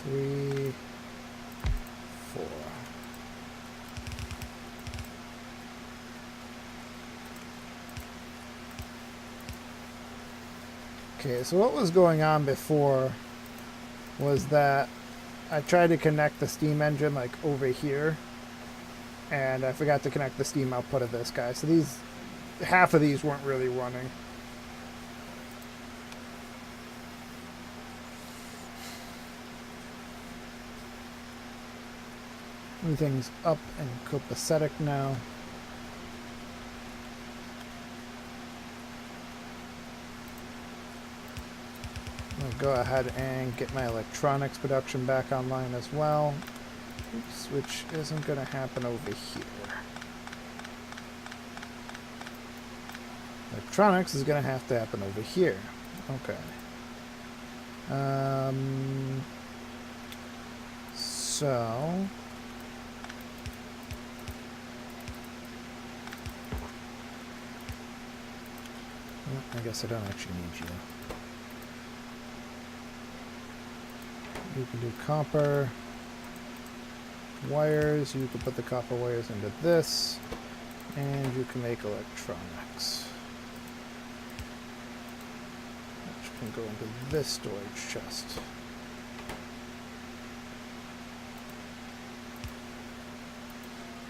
3, 4. Okay, so what was going on before was that I tried to connect the steam engine like over here, and I forgot to connect the steam output of this guy. So half of these weren't really running. Everything's up and copacetic now. I'm going to go ahead and get my electronics production back online as well. Oops, which isn't going to happen over here. Electronics is going to have to happen over here. Okay. So... I guess I don't actually need you. You can do copper wires. You can put the copper wires into this, and you can make electronics, which can go into this storage chest.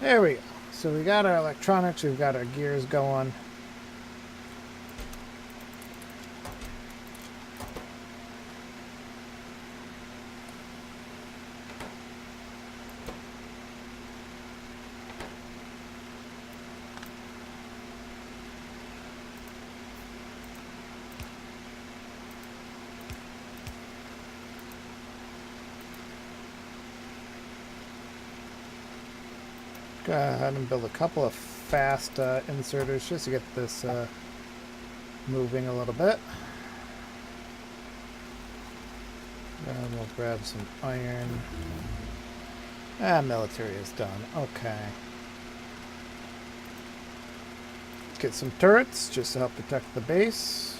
There we go. So we got our electronics. We've got our gears going. Go ahead and build a couple of fast inserters just to get this moving a little bit. And we'll grab some iron. Military is done. Okay. Let's get some turrets just to help protect the base.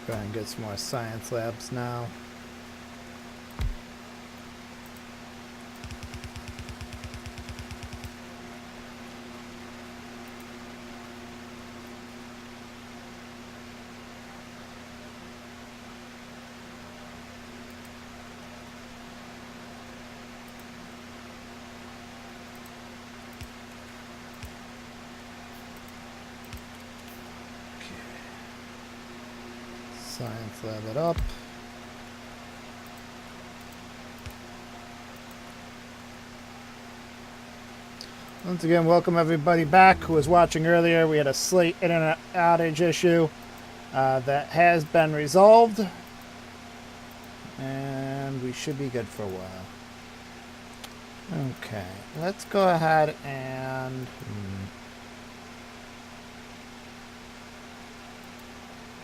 Go ahead and get some more science labs now. Science lab it up. Once again, welcome everybody back who was watching earlier. We had a slight internet outage issue that has been resolved, and we should be good for a while. Okay, let's go ahead and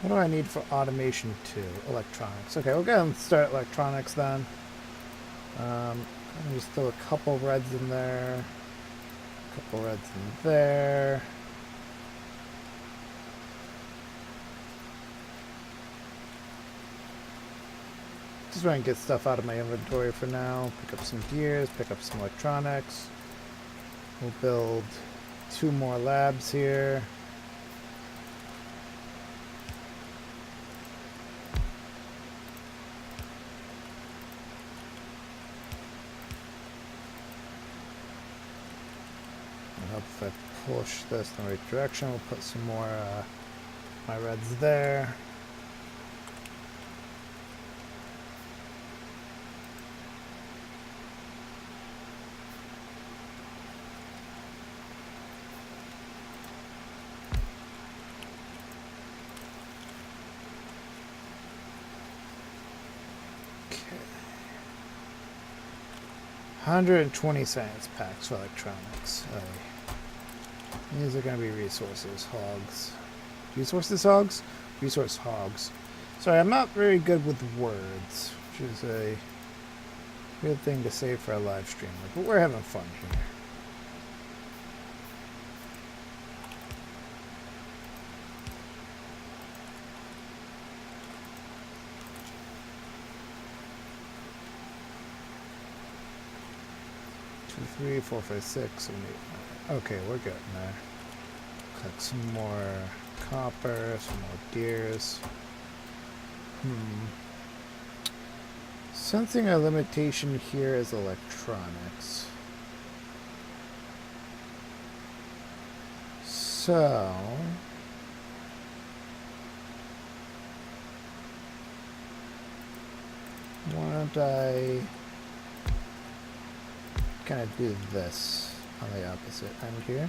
what do I need for automation 2? Electronics. Okay, we'll go ahead and start electronics then. Just throw a couple reds in there. A couple reds in there. Just trying to get stuff out of my inventory for now. Pick up some gears, pick up some electronics. We'll build 2 more labs here. It'll help if I push this in the right direction. We'll put some more my reds there. Okay. 120 science packs for electronics. These are going to be resources hogs. Resources hogs? Resource hogs. Sorry, I'm not very good with words, which is a good thing to say for a live streamer, but we're having fun here. Two, 3, 4, 5, 6, 7, 8, 9. Okay, we're getting there. Collect some more copper, some more gears. Sensing a limitation here is electronics. So why don't I kind of do this on the opposite end here?